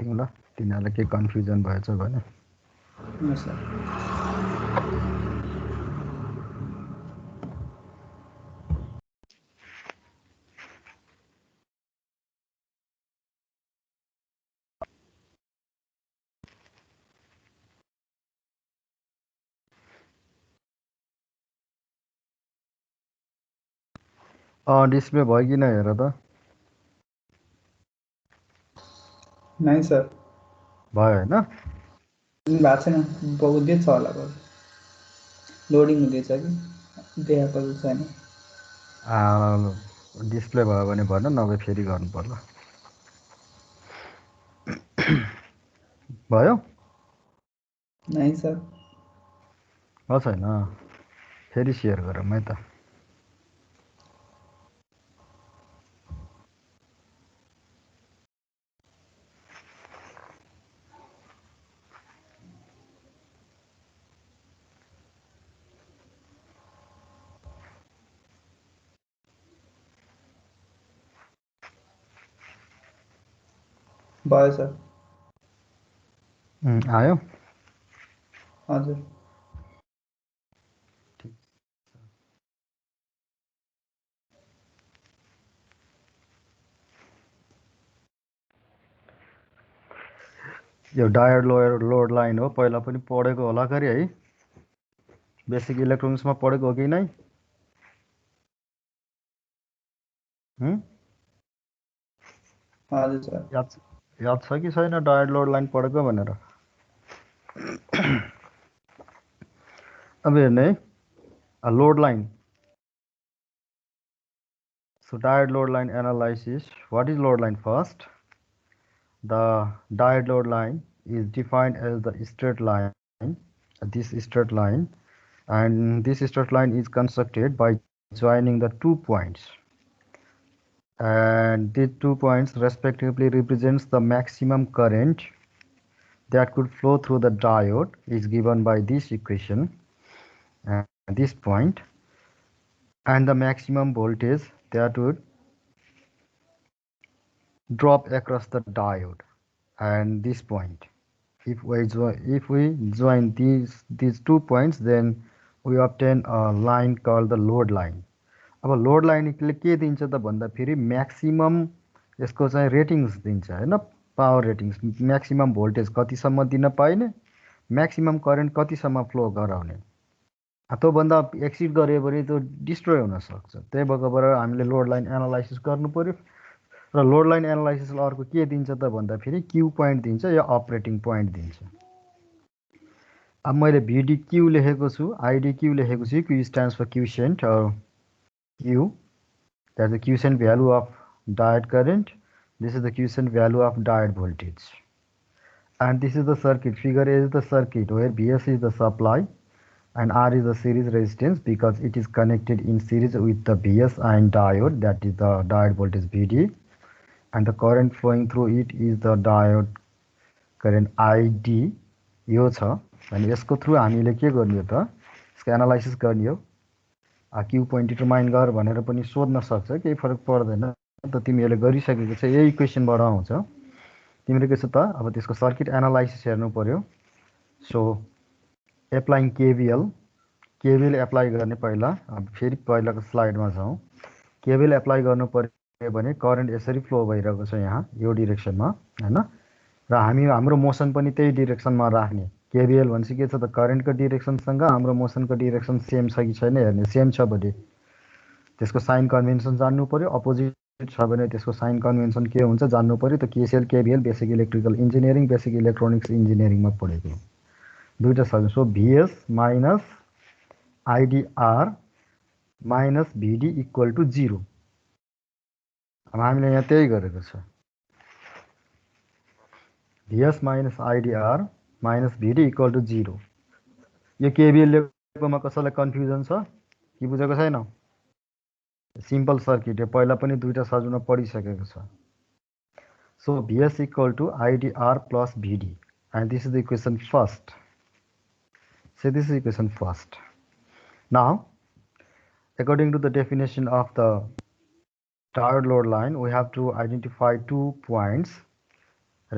गरिदिउँ ल, तिनीहरूलाई के कन्फ्युजन भएछ भने। डिस्प्ले भयो कि हेर त। नहीं सर भयो होइन? भएको छैन, हुँदैछ होला, लोडिङ हुँदैछ कि देखाएको छैन। डिस्प्ले भयो भने भन, नभए फेरि गर्नु पर्ला। भयो? नहीं सर हो छैन, फेरि सेयर गरौँ है त। भयो सर। आयो? हजुर यो डायोड लोड लाइन हो, पहिला पनि पढेको होला गरी है, बेसिक इलेक्ट्रोनिक्समा पढेको हो कि नै? हजुर सर। याद छ कि छैन डायोड लोड लाइन पढेको भनेर? अब हेर्ने है, load line. So diode load line analysis. What is load line first? The diode load line is defined as the straight line, this straight line, and this straight line is constructed by joining the 2 points, and these 2 points respectively represents the maximum current that could flow through the diode is given by this equation and this point, and the maximum voltage that would drop across the diode and this point. If we join these 2 points, then we obtain a line called the load line. अब load लाइनले के दिन्छ त भन्दा फेरि maximum यसको चाहिँ ratings दिन्छ हैन, पावर रेटिङ्स, म्याक्सिमम भोल्टेज कतिसम्म दिन पाइने, म्याक्सिमम करेन्ट कतिसम्म फ्लो गराउने। त्योभन्दा एक्सिड गऱ्यो भने त्यो डिस्ट्रोय हुन सक्छ। त्यही भएर हामीले लोड लाइन एनालाइसिस गर्नु पर्यो। र लोड लाइन एनालाइसिसले अर्को के दिन्छ त भन्दा फेरि क्यू पोइन्ट दिन्छ या अपरेटिङ पोइन्ट दिन्छ। अब मैले भिडी क्यू लेखेको छु, आइडी क्यू लेखेको छु। Q stands for quiescent, Q that is the quiescent value of diode current, this is the quiescent value of diode voltage, and this is the circuit. Figure A is the circuit where Vs is the supply and R is the series resistance because it is connected in series with the Vs and diode, that is the diode voltage Vd, and the current flowing through it is the diode current ID. यो छ अनि यसको through हामीले के गर्ने हो त, यसको एनालाइसिस गर्ने हो। क्यू पोइन्ट डिटरमाइन गर भनेर पनि सोध्न सक्छ, केही फरक पर्दैन त, तिमीहरूले गरिसकेको छ, यही क्वेसनबाट आउँछ। तिमीले के छ त, अब त्यसको सर्किट एनालाइसिस हेर्नु पर्यो। सो एप्लाइङ केबिएल एप्लाई गर्ने पहिला, अब फेरि पहिलाको स्लाइडमा जाउँ। केबिएल एप्लाई गर्नु पर्यो भने करेन्ट यसरी फ्लो भइरहेको छ यहाँ यो डिरेक्सनमा हैन, र हाम्रो मोसन पनि त्यही डिरेक्सनमा राख्ने। केबिएल भनेपछि के छ त, करेन्टको डिरेक्सनसँग हाम्रो मोसनको डिरेक्सन सेम छ कि छैन हेर्ने। सेम छ भने त्यसको साइन कन्भेन्सन जान्नु पर्यो, अपोजिट छ भने त्यसको साइन कन्भेन्सन के हुन्छ जान्नु पर्यो। त KCL KVL basic electrical engineering, basic electronics इन्जिनियरिङमा पढेको दुईटा छ। So VS minus IDR minus VD equal to 0। अब हामीले यहाँ त्यही गरेको छ, VS minus IDR minus VD equal to 0। यो केबिएल लेखेकोमा कसैलाई कन्फ्युजन छ कि बुझेको छैन? सिम्पल सर्किट हो, पहिला पनि दुईटा सजुन पढिसकेको छ। So VS equal to IDR plus VD, and this is the equation first. So this is equation first. Now, according to the definition of the diode load line, we have to identify 2 points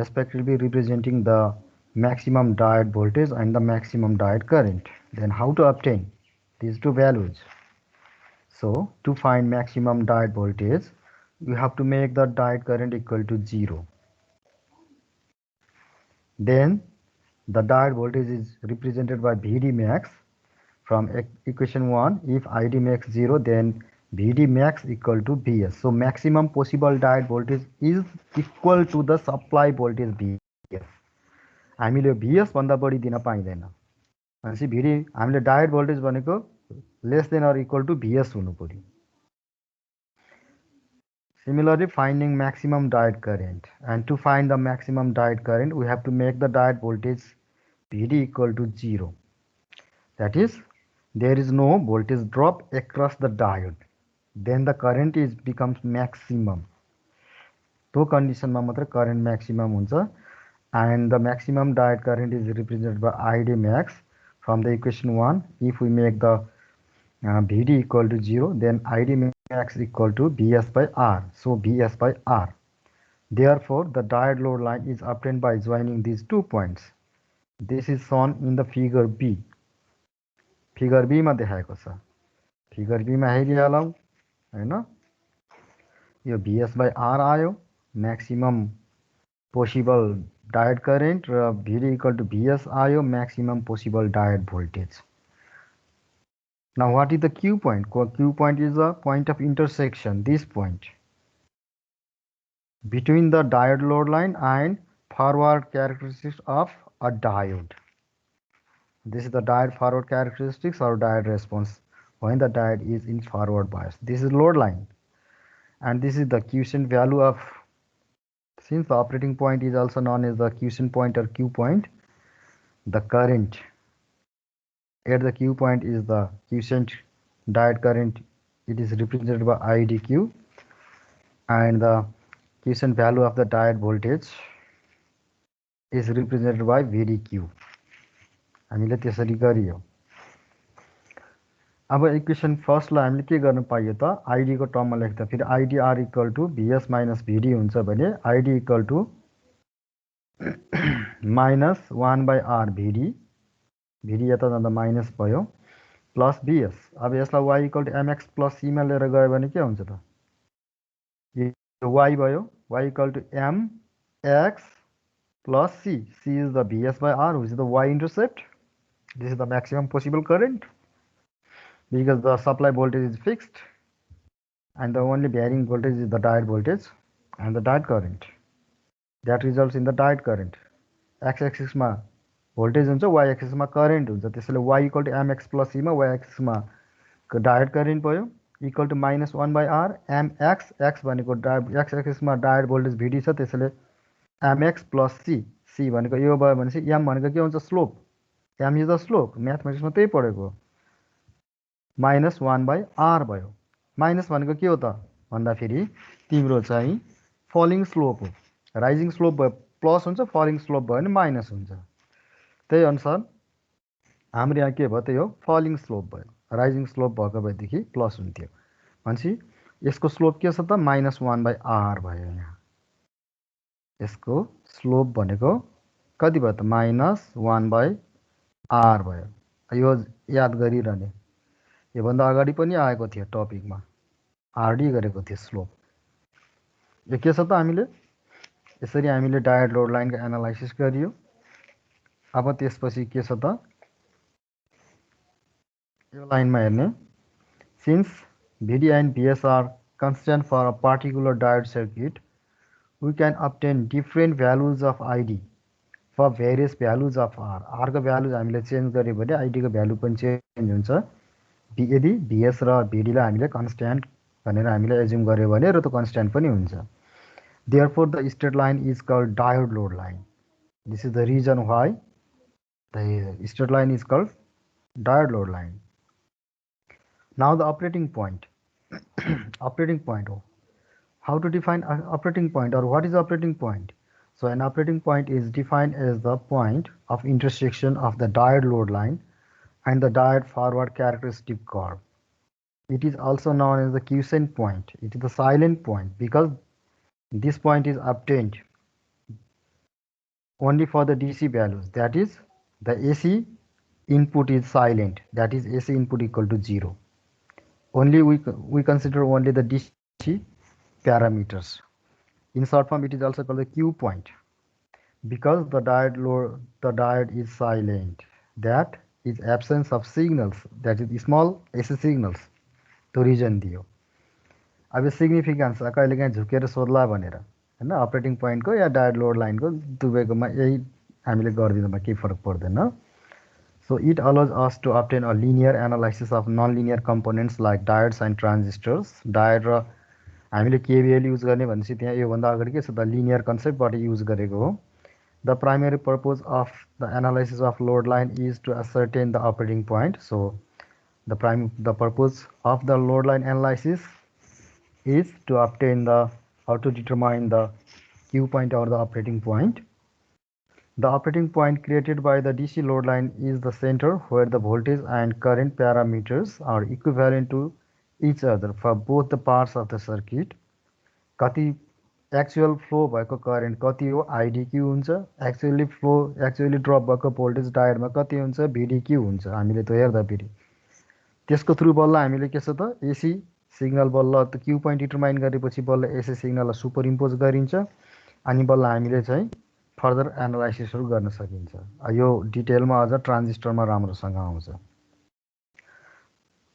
respectively representing the maximum diode voltage and the maximum diode current. Then how to obtain these two values? So to find maximum diode voltage, you have to make the diode current equal to 0. Then the diode voltage is represented by Vd max from equation 1. If Id max 0, then Vd max equal to Vs. So maximum possible diode voltage is equal to the supply voltage Vs. हामीले Vs भन्दा बढी दिन पाइँदैन। भनेपछि Vd हामीले diode voltage भनेको less than or equal to Vs हुनु पर्यो। Similarly, finding maximum diode current, and to find the maximum diode current, we have to make the diode voltage Vd equal to 0. That is, there is no voltage drop across the diode. Then the current becomes maximum. तो कन्डिसनमा मात्र current maximum हुन्छ, and the maximum diode current is represented by Id max from the equation 1. If we make the Vd equal to 0, then Id max equal to Vs by R. So Vs by R. Therefore, the diode load line is obtained by joining these 2 points. This is shown in the figure B. Figure B मा देखाएको छ। Figure B मा हेरिहालौं हैन। यो Vs by R आयो, maximum possible diode current, र Vd equal to Vs आयो, maximum possible diode voltage. Now what is the Q point? Q point is the point of intersection, this point, between the diode load line and forward characteristics of a diode. This is the diode forward characteristics or diode response when the diode is in forward bias. This is load line, and this is the quiescent value of, since the operating point is also known as the quiescent point or Q point, the current at the Q point is the quiescent diode current. It is represented by IDQ, and the quiescent value of the diode voltage is represented by VDQ. हामीले त्यसरी गरियो। अब equation फर्स्टलाई हामीले के गर्न पाइयो त, ID को टर्ममा लेख्दा फेरि ID R equal to VS minus VD हुन्छ भने ID equal to minus 1 by R VD, भिडी यता जाँदा माइनस भयो, प्लस भिएस। अब यसलाई Y equal to MX plus सीमा लिएर गयो भने के हुन्छ त, यो वाइ भयो, Y equal to MX plus C. C is the Vs by R, which is the y-intercept. This is the maximum possible current because the supply voltage is fixed and the only varying voltage is the diode voltage and the diode current. That results in the diode current. X-axis मा voltage हुन्छ, y-axis मा current हुन्छ। त्यसैले y equal to mx plus C मा y-axis मा diode current भयो equal to minus 1 by R mx, x भनेको x-axis मा diode voltage VD छ, त्यसैले mx plus c, c भनेको यो भयो भनेपछि m भनेको के हुन्छ, slope. m is the slope, म्याथमेटिक्समा त्यही पढेको। माइनस 1 बाई आर भयो। माइनस भनेको के हो त भन्दाखेरि तिम्रो चाहिँ फलिङ स्लोप हो। राइजिङ स्लोप भयो प्लस हुन्छ, फलिङ स्लोप भयो भने माइनस हुन्छ। त्यही अनुसार हाम्रो यहाँ के भयो त, यो फलिङ स्लोप भयो। राइजिङ स्लोप भएको भएदेखि प्लस हुन्थ्यो। भनेपछि यसको स्लोप के छ त, माइनस 1 बाई आर भयो। यहाँ यसको स्लोप भनेको कति भयो त, माइनस 1 बाई आर भयो। यो याद गरिरहने, योभन्दा अगाडि पनि आएको थियो टपिकमा, आरडी गरेको थियो स्लोप। यो के छ त, हामीले यसरी हामीले डायोड लोड लाइनको एनालाइसिस गरियो। अब त्यसपछि के छ त, यो लाइनमा हेर्ने, since VD and VS are constant for a particular diode circuit, we can obtain different values of ID for various values of R. R को भ्यालु हामीले चेन्ज गर्यो भने ID को भ्यालु पनि चेन्ज हुन्छ। यदि VS र VD लाई हामीले कन्स्ट्यान्ट भनेर हामीले एज्युम गर्यो भने र त्यो कन्स्ट्यान्ट पनि हुन्छ। Therefore, the straight line is called diode load line. This is the reason why the straight line is called diode load line. Now the operating point. Operating point. How to define an operating point, or what is operating point? So an operating point is defined as the point of intersection of the diode load line and the diode forward characteristic curve. It is also known as the quiescent point. It is the silent point because this point is obtained only for the DC values. That is, the AC input is silent. That is, AC input equal to 0. Only we consider only the DC parameters. In short form, it is also called the Q point because the diode is silent. That is absence of signals. That is small AC signals to region दियो. अब यो significance कहिलेकाहीँ झुकेर सोध्ला भनेर होइन operating पोइन्टको या diode load लाइनको दुवैकोमा यही हामीले गरिदिँदामा केही फरक पर्दैन. So it allows us to obtain a linear analysis of non-linear components like diodes and transistors. Diode र हामीले केबिएल युज गर्ने भनेपछि त्यहाँ योभन्दा अगाडि के छ त लिनियर कन्सेप्टबाट युज गरेको हो. The primary purpose of the analysis of load line is to ascertain the operating point. So the purpose of the load line analysis is to obtain the or to determine the Q point or the operating point. The operating point created by the DC load line is the center where the voltage and current parameters are equivalent to each other for both the parts of the circuit. कति actual flow भएको current कति हो आइडिक्यू हुन्छ, actually drop भएको voltage डायोडमा कति हुन्छ भिडिक्यू हुन्छ. हामीले त हेर्दाखेरि त्यसको थ्रु बल्ल हामीले के छ त एसी सिग्नल बल्ल त क्यू पोइन्ट डिटरमाइन गरेपछि बल्ल एसी सिग्नललाई सुपर इम्पोज गरिन्छ अनि बल्ल हामीले चाहिँ फर्दर एनालाइसिसहरू गर्न सकिन्छ. यो डिटेलमा अझ ट्रान्जिस्टरमा राम्रोसँग आउँछ.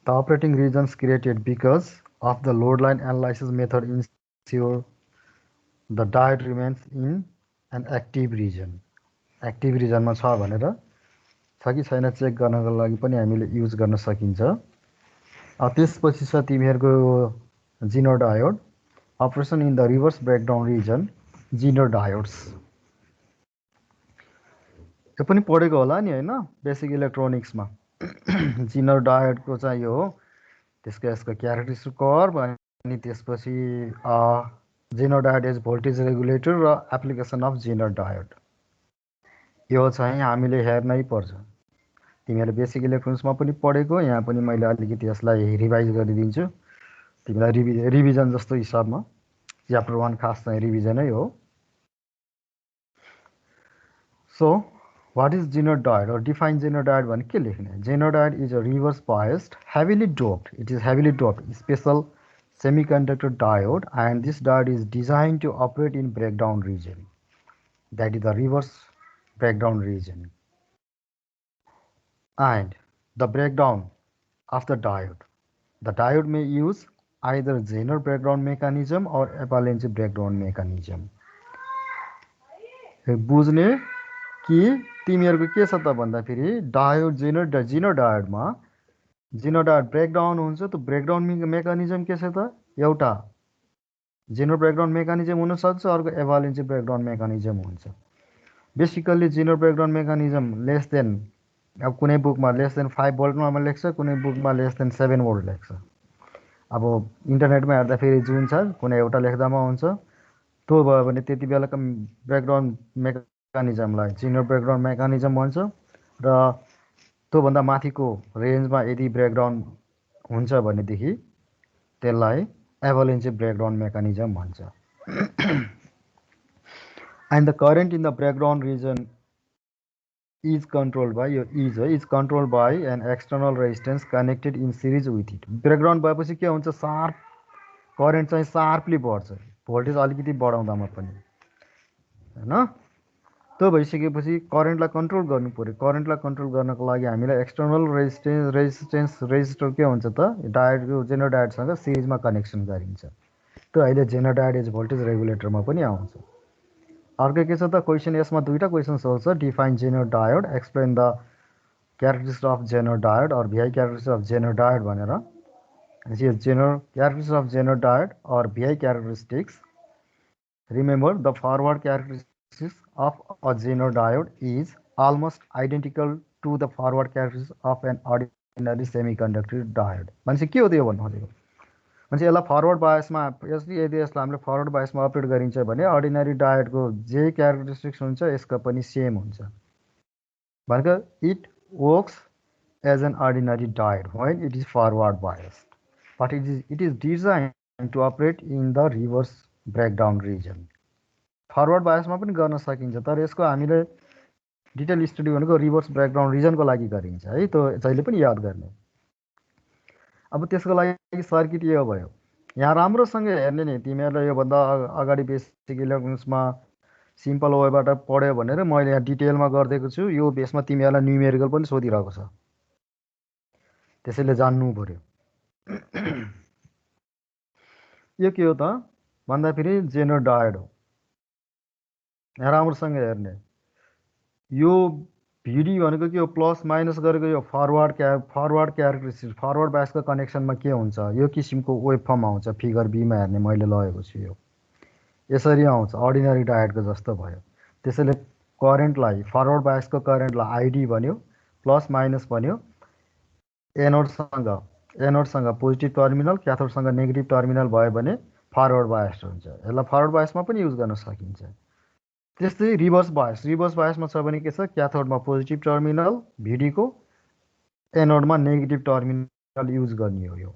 The operating regions created because of the load line analysis method ensure the diode remains in an active region. Active रिजनमा छ भनेर छ कि छैन चेक गर्नको लागि पनि हामीले युज गर्न सकिन्छ. त्यसपछि छ तिमीहरूको zener diode operation in the reverse breakdown region zener diodes. यो पनि पढेको होला नि होइन बेसिक इलेक्ट्रोनिक्समा. जिनर डायोडको चाहिँ यो हो त्यसको यसको क्यारेक्टरिस्टिक कर्भ अनि त्यसपछि zener diode is voltage regulator र एप्लिकेसन अफ जिनर डायोड. यो चाहिँ हामीले हेर्नै पर्छ. तिमीहरूले बेसिक इलेक्ट्रोनिक्समा पनि पढेको यहाँ पनि मैले अलिकति यसलाई रिभाइज गरिदिन्छु तिमीलाई रिभिजन जस्तो हिसाबमा. च्याप्टर 1 खास चाहिँ रिभिजनै हो. So what is Zener diode or define Zener diode भने के लेख्ने. Zener diode is a reverse biased heavily doped. It is heavily doped special semiconductor diode and this diode is designed to operate in breakdown region. That is the reverse breakdown region. And the breakdown of the diode. The diode may use either Zener breakdown mechanism or avalanche breakdown mechanism. बुझ्ने कि तिमीहरूको के छ त भन्दाखेरि diode Zener डायोडमा Zener diode breakdown हुन्छ. त ब्रेकडाउन मेकानिजम के छ त एउटा जिनर ब्रेकडाउन मेकानिजम हुनसक्छ अर्को एभालेन्स ब्रेकडाउन मेकानिजम हुन्छ. Basically zener breakdown mechanism less than अब कुनै बुकमा लेस देन 5 भोल्टमा लेख्छ कुनै बुकमा लेस देन 7 भोल्ट लेख्छ. अब इन्टरनेटमा हेर्दाखेरि जुन छ कुनै एउटा लेख्दामा हुन्छ. त्यो भयो भने त्यति बेलाको ब्रेकडाउन मेकानिजमलाई जिनर ब्रेकडाउन मेकानिजम भन्छ र त्योभन्दा माथिको रेन्जमा यदि ब्रेकडाउन हुन्छ भनेदेखि त्यसलाई एभालेन्स ब्रेकडाउन मेकानिजम भन्छ. And the current in the breakdown region is controlled by is controlled by an external resistance connected in series with it. Breakdown भएपछि के हुन्छ शार्प करेन्ट चाहिँ शार्पली बढ्छ भोल्टेज अलिकति बढाउँदामा पनि हैन. त्यो भइसकेपछि करेन्टलाई कन्ट्रोल गर्नु पर्यो. करेन्टलाई कन्ट्रोल गर्नको लागि हामीलाई एक्सटर्नल रेजिस्टर के हुन्छ त डायोडको जेनर डायोडसँग सिरिजमा कनेक्सन गरिन्छ. त्यो अहिले जेनर डायोड एज भोल्टेज रेगुलेटरमा पनि आउँछ. अर्को के छ त क्वेसन यसमा दुईटा क्वेसन सोध्छ. Define zener diode explain the characteristics of Jenner diode or VI characteristics of Jenner diode भनेर. Zener characteristics of Jenner diode or VI characteristics. Remember, the forward characteristics of a Zener diode is almost identical to the forward characteristics of an ordinary semiconductor diode. मान्छे के हो त्यो भन्नु खोजेको मान्छे यसलाई forward बायसमा यदि यसलाई हामीले फरवर्ड बायसमा अपरेट गरिन्छ भने अर्डिनरी डायोडको जे क्यारेक्टरिस्टिक्स हुन्छ यसको पनि सेम हुन्छ भनेको it works as an ordinary diode when it is forward biased, but it is designed to operate in the reverse breakdown region. Forward बायसमा पनि गर्न सकिन्छ, तर यसको हामीले डिटेल स्टडी भनेको रिभर्स ब्रेकडाउन रिजनको लागि गरिन्छ है, त्यो जहिले पनि याद गर्ने। अब त्यसको लागि सर्किट यो भयो। यहाँ राम्रोसँग हेर्ने नि, तिमीहरूलाई योभन्दा अगाडि बेसिक इलेक्ट्रोनिक्समा सिम्पल वेबाट पढ्यो भनेर मैले यहाँ डिटेलमा गरिदिएको छु। यो बेसमा तिमीहरूलाई न्युमेरिकल पनि सोधिरहेको छ, त्यसैले जान्नु पर्यो। यो के हो त भन्दाखेरि जेनर डायोड हो। यहाँ राम्रोसँग हेर्ने, यो भिडी भनेको के हो, प्लस माइनस गरेको यो फरवर्ड क्यारेक्टरिस्टिक फरवर्ड बायसको कनेक्सनमा के हुन्छ, यो किसिमको वेभ फर्म आउँछ। फिगर बीमा हेर्ने मैले लगेको छु, यो यसरी आउँछ, अर्डिनरी डायोडको जस्तो भयो। त्यसैले करेन्टलाई फरवर्ड बायसको करेन्टलाई आइडी भन्यो, प्लस माइनस भन्यो। एनोडसँग पोजिटिभ टर्मिनल, क्याथोडसँग नेगेटिभ टर्मिनल भयो भने फरवर्ड बायस हुन्छ। यसलाई फरवर्ड बायसमा पनि युज गर्न सकिन्छ। त्यस्तै रिभर्स बायसमा छ भने के छ, क्याथोडमा पोजिटिभ टर्मिनल भिडीको, एनोडमा नेगेटिभ टर्मिनल युज गर्ने हो यो।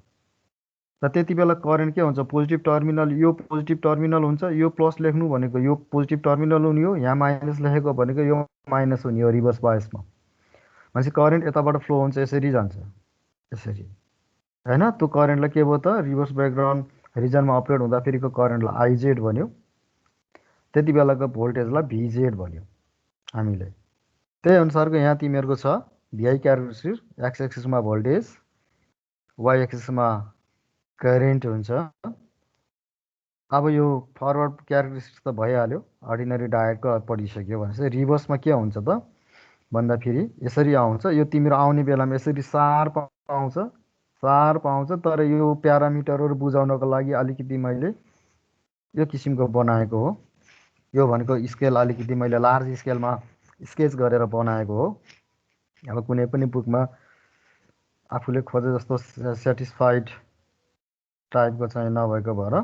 र त्यति बेला करेन्ट के हुन्छ, पोजिटिभ टर्मिनल, यो पोजिटिभ टर्मिनल हुन्छ, यो प्लस लेख्नु भनेको यो पोजिटिभ टर्मिनल हुने हो, यहाँ माइनस लेखेको भनेको यो माइनस हुने हो रिभर्स बायसमा। भनेपछि करेन्ट यताबाट फ्लो हुन्छ, यसरी जान्छ, यसरी होइन। त्यो करेन्टलाई के भयो त, रिभर्स ब्रेकडाउन रिजनमा अपरेट हुँदाखेरिको करेन्टलाई आइजेड भन्यो, त्यति बेलाको भोल्टेजलाई भिजेड भन्यो हामीले। त्यही अनुसारको यहाँ तिमीहरूको छ भिआई क्यारेक्टरिस्टिक, एक्स एक्सिसमा भोल्टेज, वाइ एक्सिसमा करेन्ट हुन्छ। अब यो फरवर्ड क्यारेक्टरिस्टिक त भइहाल्यो, अर्डिनरी डायोडको पढिसक्यो भनेपछि रिभर्समा के हुन्छ त भन्दाखेरि यसरी आउँछ। यो तिम्रो आउने बेलामा यसरी शार्प आउँछ, तर यो प्यारामिटरहरू बुझाउनको लागि अलिकति मैले यो किसिमको बनाएको हो। यो भनेको स्केल अलिकति मैले लार्ज स्केलमा स्केच गरेर बनाएको हो। अब कुनै पनि बुकमा आफूले खोजे जस्तो सेटिस्फाइड टाइपको चाहिँ नभएको भएर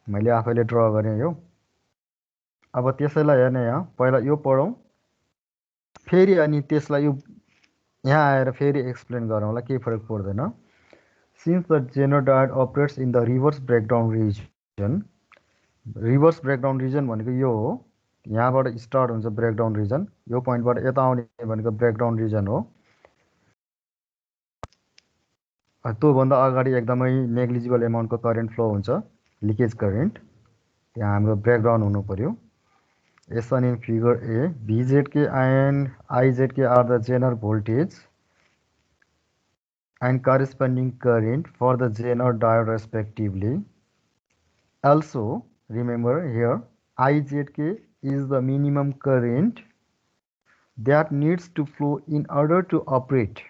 मैले आफैले ड्र गरेँ यो। अब त्यसैलाई हेर्ने, यहाँ पहिला यो पढौँ, फेरि अनि त्यसलाई यो यहाँ आएर फेरि एक्सप्लेन गरौँला, केही फरक पर्दैन। Since the Jenner diode operates in the reverse breakdown region, reverse breakdown region भनेको यो हो, यहाँबाट स्टार्ट हुन्छ ब्रेकडाउन रिजन, यो पोइन्टबाट यता आउने भनेको ब्रेकडाउन रिजन हो। त्योभन्दा अगाडि एकदमै नेग्लिजिबल एमाउन्टको करेन्ट फ्लो हुन्छ, लिकेज करेन्ट, त्यहाँ हाम्रो ब्रेकडाउन हुनु पर्यो। As shown in figure A, VZK and IZK are the Zener voltage and corresponding current for the Zener diode respectively. Also, remember here, IZK is the minimum current that needs to flow in order to operate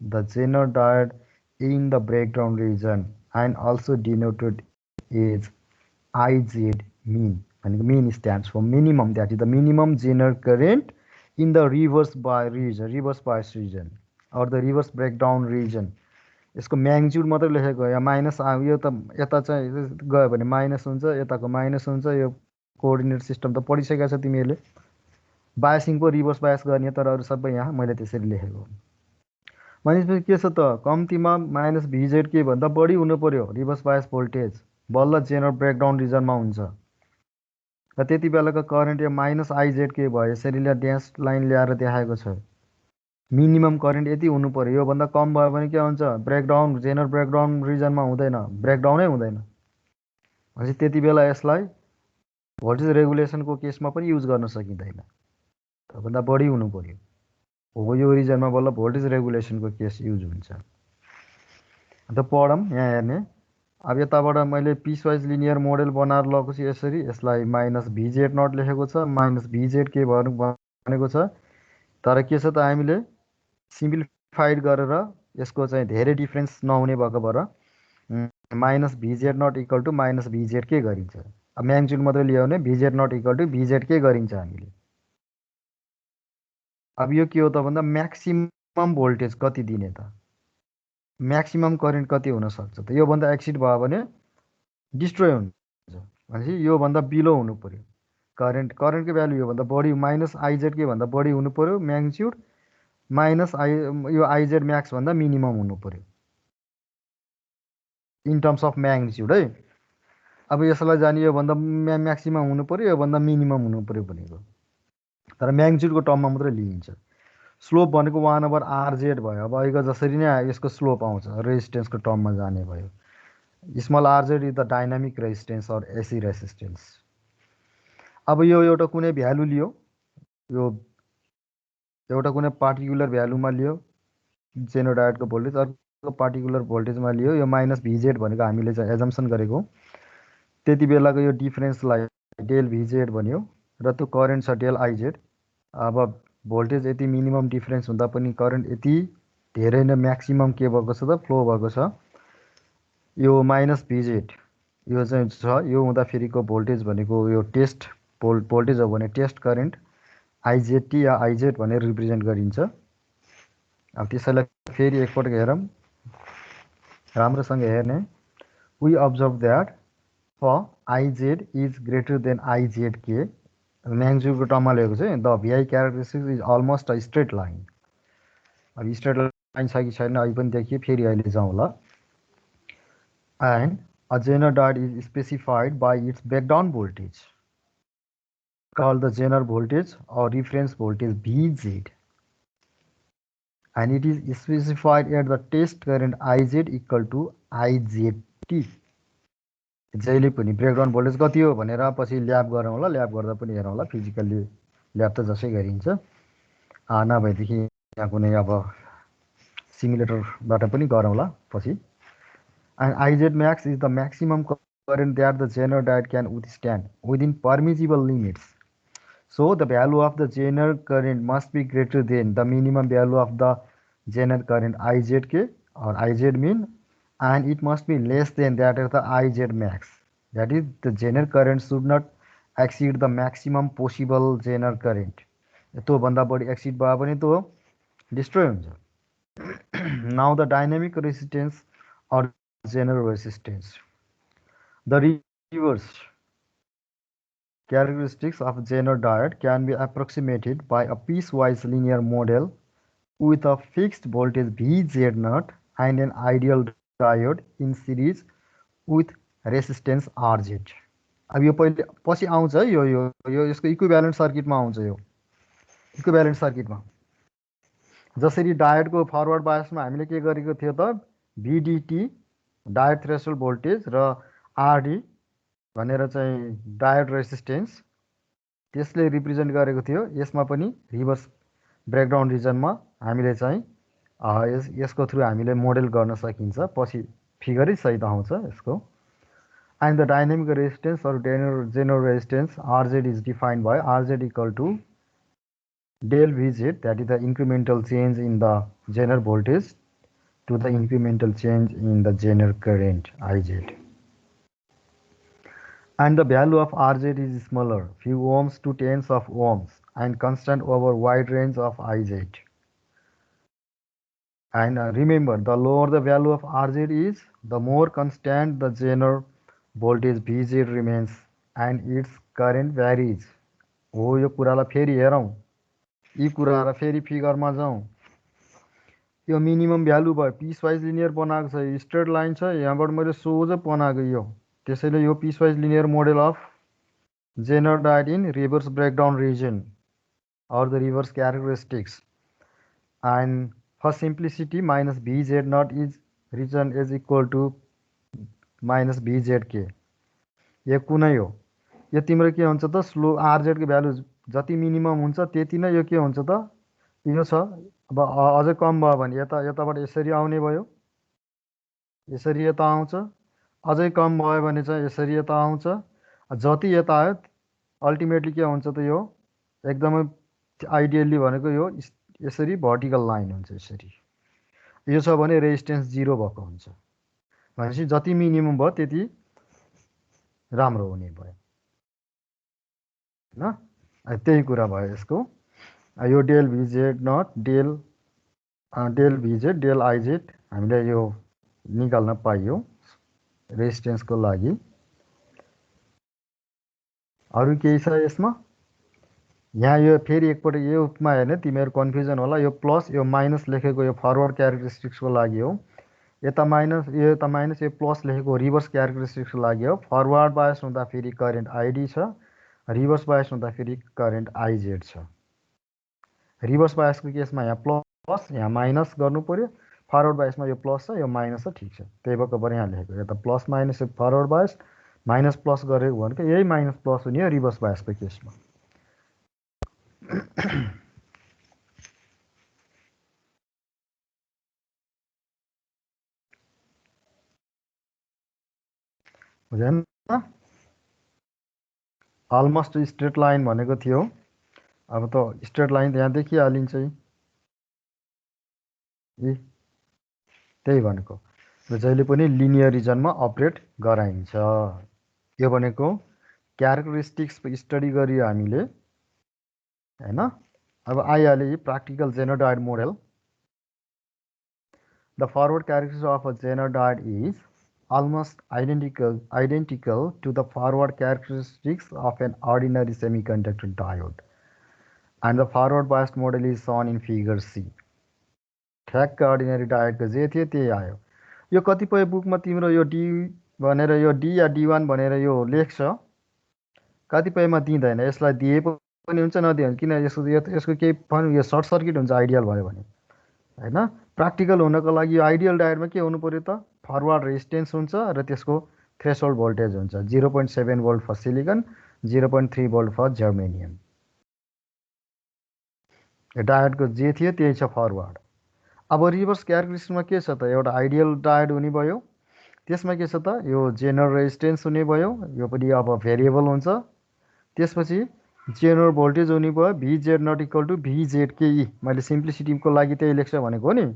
the Zener diode in the breakdown region, and also denoted as IZ mean. And mean stands for minimum, that is the minimum Zener current in the reverse bias region or the reverse breakdown region. यसको magnitude मात्रै लेखेको, यहाँ minus यो त यता चाहिँ गयो भने माइनस हुन्छ, यताको माइनस हुन्छ। यो कोअर्डिनेट सिस्टम त पढिसकेको छ तिमीहरूले, बायसिङको रिभर्स बायस गर्ने, तर अरू सबै यहाँ मैले त्यसरी लेखेको। भनेपछि के छ त, कम्तीमा माइनस भिजेड के भन्दा बढी हुनु पर्यो रिभर्स बायस भोल्टेज, बल्ल जेनर ब्रेकडाउन रिजनमा हुन्छ। र त्यति बेलाको करेन्ट यो माइनस आइजेड के भयो, यसरी ड्यास लाइन ल्याएर देखाएको छ। मिनिमम करेन्ट यति हुनु पर्यो, योभन्दा कम भयो भने के हुन्छ, ब्रेकडाउन जेनर ब्रेकडाउन रिजनमा हुँदैन, ब्रेकडाउनै हुँदैन। भनेपछि त्यति बेला यसलाई भोल्टेज रेगुलेसनको केसमा पनि युज गर्न सकिँदैन, त्योभन्दा बढी हुनु पर्यो हो। यो रिजनमा बल्ल भोल्टेज रेगुलेसनको केस युज हुन्छ। अन्त पढौँ, यहाँ हेर्ने। अब यताबाट मैले पिस वाइज लिनियर मोडेल बनाएर लगेको छु यसरी, यसलाई माइनस भिजेड नट लेखेको छ, माइनस भिजेड के भनेको छ। तर के छ त, हामीले सिम्प्लिफाइड गरेर यसको चाहिँ धेरै डिफ्रेन्स नहुने भएको भएर minus VZ not equal to minus VZ के गरिन्छ। अब म्याग्निट्युड मात्रै लियो भने VZ not equal to VZ के गरिन्छ हामीले। अब यो के हो त भन्दा म्याक्सिमम भोल्टेज कति दिने त, म्याक्सिमम करेन्ट कति हुनसक्छ त, योभन्दा एक्सिड भयो भने डिस्ट्रोय हुन्छ। भनेपछि योभन्दा बिलो हुनु पर्यो करेन्टको भ्यालु, योभन्दा बढी माइनस आइजेड के भन्दा बढी हुनु पर्यो म्याग्निट्युड, माइनस यो आइजेड म्याक्स भन्दा मिनिमम हुनु पर्यो इन टर्म्स अफ म्याग्निट्युड है। अब यसलाई जाने योभन्दा म्याक्सिमम हुनु पर्यो, योभन्दा मिनिमम हुनु पर्यो भनेको, तर म्याग्निट्युडको टर्ममा मात्रै लिइन्छ। स्लोप भनेको 1/RZ भयो। अब अहिलेको जसरी नै यसको स्लोप आउँछ रेजिस्टेन्सको टर्ममा जाने भयो। Small RZ is the dynamic resistance or AC resistance. अब यो एउटा कुनै भ्यालु लियो, यो एउटा कुनै पार्टिकुलर भ्यालुमा लियो जेनर डायोडको भोल्टेज, अर्को पार्टिकुलर भोल्टेजमा लियो, यो -VZ भनेको हामीले चाहिँ एजम्सन गरेको, त्यति बेलाको यो डिफरेन्सलाई डेल VZ भन्यो र त्यो करेन्ट छ डेल IZ। अब भोल्टेज यति मिनिमम डिफरेन्स हुँदा पनि करेन्ट यति धेरै नै म्याक्सिमम के भएको छ त फ्लो भएको छ, यो -VZ यो चाहिँ छ। यो हुँदाखेरिको भोल्टेज भनेको यो टेस्ट भोल्टेज हो भने टेस्ट करेन्ट IZT या IZ भनेर रिप्रेजेन्ट गरिन्छ। अब त्यसैलाई फेरि एकपटक हेरौँ, राम्रोसँग हेर्ने। We observe that for IZ is greater than IZK, म्याग्निट्युडको टर्ममा लेखेको चाहिँ the VI characteristics is almost a straight line. अब स्ट्रेट लाइन छ कि छैन अहिले पनि देखियो, फेरि अहिले जाउँला। And a Jenner diode is specified by its breakdown voltage called the Zener voltage or reference voltage VZ, and it is specified at the test current IZ equal to IZT। जहिले पनि ब्रेकडाउन भोल्टेज कति हो भनेर पछि lab गरौँला, lab गर्दा पनि हेरौँला, physically lab त जसै गरिन्छ, नभएदेखि यहाँ कुनै अब सिमुलेटरबाट पनि गरौँला पछि। And IZ max is the maximum current that the Zener diode can withstand within permissible limits. So the value of the Zener current must be greater than the minimum value of the Zener current IZK or IZ mean, and it must be less than that of the IZ max. That is, the Zener current should not exceed the maximum possible Zener current. त्यो भन्दा बढी acid भयो भने त्यो destroy हुन्छ। Now the dynamic resistance or Zener resistance. The reverse characteristics of Zener diode can be approximated by a piecewise linear model with a fixed voltage VZ0 and an ideal diode in series with resistance RZ। अब यो पहिले पछि आउँछ है, यो यसको equivalent सर्किटमा आउँछ। यो इक्विभ्यालेन्ट सर्किटमा जसरी डायोडको फरवर्ड बायसमा हामीले के गरेको थियो त, VDT डायोड थ्रेसोल्ड भोल्टेज र RD भनेर चाहिँ डायोड रेसिस्टेन्स त्यसले रिप्रेजेन्ट गरेको थियो। यसमा पनि रिभर्स ब्रेकडाउन रिजनमा हामीले चाहिँ यसको थ्रु हामीले मोडेल गर्न सकिन्छ, पछि फिगरै सहित आउँछ यसको। And the dynamic resistance or zener resistance RZ is defined by RZ equal to del VZ, that is the incremental change in the zener voltage to the incremental change in the Zener current IZ. And the value of RZ is smaller, few ohms to tens of ohms, and constant over wide range of IZ. And remember, the lower the value of RZ is, the more constant the Zener voltage VZ remains and its current varies. हो, यो कुरालाई फेरि हेरौँ, यी कुरालाई फेरि फिगरमा जाउँ। यो मिनिमम भ्यालु भयो, पिसवाइज लिनियर बनाएको छ, स्ट्रेट लाइन छ, यहाँबाट मैले सोझो बनाएको यो। त्यसैले यो piecewise linear model of Jenner diode in reverse breakdown region or the reverse characteristics. And for simplicity, minus VZ0 is region is equal to minus VZK. यो कुनै हो, यो तिम्रो के हुन्छ त, स्लो RZ को भ्यालु जति मिनिमम हुन्छ त्यति नै यो के हुन्छ त, यो छ। अब अझै कम भयो भने यताबाट यसरी आउने भयो, यसरी यता आउँछ, अझै कम भयो भने चाहिँ यसरी यता आउँछ। जति यता आयो अल्टिमेटली के हुन्छ त, यो एकदमै आइडियल्ली भनेको यो यसरी भर्टिकल लाइन हुन्छ। यसरी यो छ भने रेजिस्टेन्स 0 भएको हुन्छ, भनेपछि जति मिनिमम भयो त्यति राम्रो हुने भयो हैन। त्यही कुरा भयो यसको। यो del VZ0 del VZ del IZ हामीले यो निकाल्न पाइयो रेजिस्टेन्सको लागि। अरु केही छ यसमा? यहाँ यो फेरि एकपटक योमा हेर्ने, तिमीहरु कन्फ्युजन होला। यो प्लस यो माइनस लेखेको यो फरवर्ड क्यारेक्टरिस्टिक्सको लागि हो, यता माइनस यो प्लस लेखेको रिभर्स क्यारेक्टरिस्टिक्सको लागि हो। फरवर्ड बायस हुँदाखेरि करेन्ट आइडी छ, रिभर्स बायस हुँदाखेरि करेन्ट आइजेड छ। रिभर्स बायसको केसमा यहाँ प्लस यहाँ माइनस गर्नु पर्यो, फरवर्ड बायसमा यो प्लस छ यो माइनस छ, ठिक छ। त्यही भएर यहाँ लेखेको यता plus minus forward bias, minus plus गरेको भनेको यही माइनस प्लस हुने हो रिभर्स बायसको केसमा। बुझेन? अलमोस्ट स्ट्रेट लाइन भनेको थियो, अब त स्ट्रेट लाइन त यहाँ देखिहालिन्छ त्यही भनेको। जहिले पनि लिनियर रिजनमा अपरेट गराइन्छ। यो भनेको क्यारेक्टरिस्टिक्स स्टडी गरियो हामीले हैन। अब आइहाल्यो practical zener diode model. The forward characteristics of a Jenner diode is almost identical to the forward characteristics of an ordinary semiconductor diode, and the forward biased model is shown in figure C. ठ्याक्क ordinary डायोडको जे थियो त्यही आयो। यो कतिपय बुकमा तिम्रो यो डी भनेर यो डी या डी1 भनेर यो लेख्छ, कतिपयमा दिँदैन। यसलाई दिए पनि हुन्छ नदिए पनि, किन यसको केही यो सर्ट सर्किट हुन्छ आइडियल भयो भने हैन। प्र्याक्टिकल हुनको लागि यो आइडियल डायोडमा के हुनु पर्यो त, फरवर्ड रेजिस्टेन्स हुन्छ र त्यसको थ्रेसहोल्ड भोल्टेज हुन्छ। 0.7 volt for silicon, 0.3 volt for germanium. यो डायोडको जे थियो त्यही छ फरवर्ड। अब रिभर्स क्यारेक्टरिस्टिक्समा के छ त, एउटा आइडियल डायोड हुने भयो, त्यसमा के छ त यो जेनरल रेजिस्टेन्स हुने भयो, यो पनि अब भेरिएबल हुन्छ। त्यसपछि जेनरल भोल्टेज हुने भयो, VZ not equal to VZ K. मैले सिम्प्लिसिटीको लागि त्यही लेख्छ भनेको नि,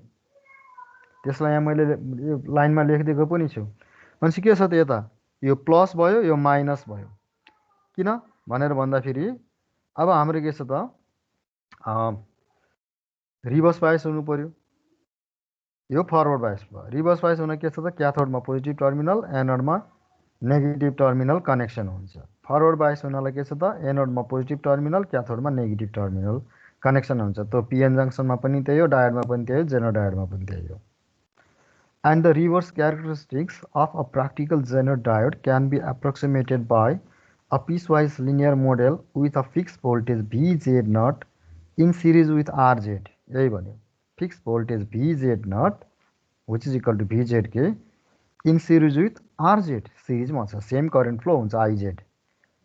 त्यसलाई यहाँ मैले यो लाइनमा लेखिदिएको पनि छु। भनेपछि के छ त यता यो प्लस भयो यो माइनस भयो, किन भनेर भन्दाखेरि अब हाम्रो के छ त रिभर्स बायस हुनु पर्यो। यो फरवर्ड बायस भयो। रिभर्स बायस हुन के छ त, क्याथोडमा पोजिटिभ टर्मिनल, एनोडमा नेगेटिभ टर्मिनल कनेक्सन हुन्छ। फरवर्ड बायस हुनलाई के छ त, एनोडमा पोजिटिभ टर्मिनल, क्याथोडमा नेगेटिभ टर्मिनल कनेक्सन हुन्छ। त पिएन जङ्सनमा पनि त्यही हो, डायोडमा पनि त्यही हो, जेनर डायोडमा पनि त्यही हो। And the reverse characteristics of a practical Zener diode can be approximated by a piecewise linear model with a fixed voltage VZ0 in series with RZ. यही भन्यो, fixed voltage VZ0 which is equal to VZK in series with RZ, सिरिजमा हुन्छ, same current flow हुन्छ IZ।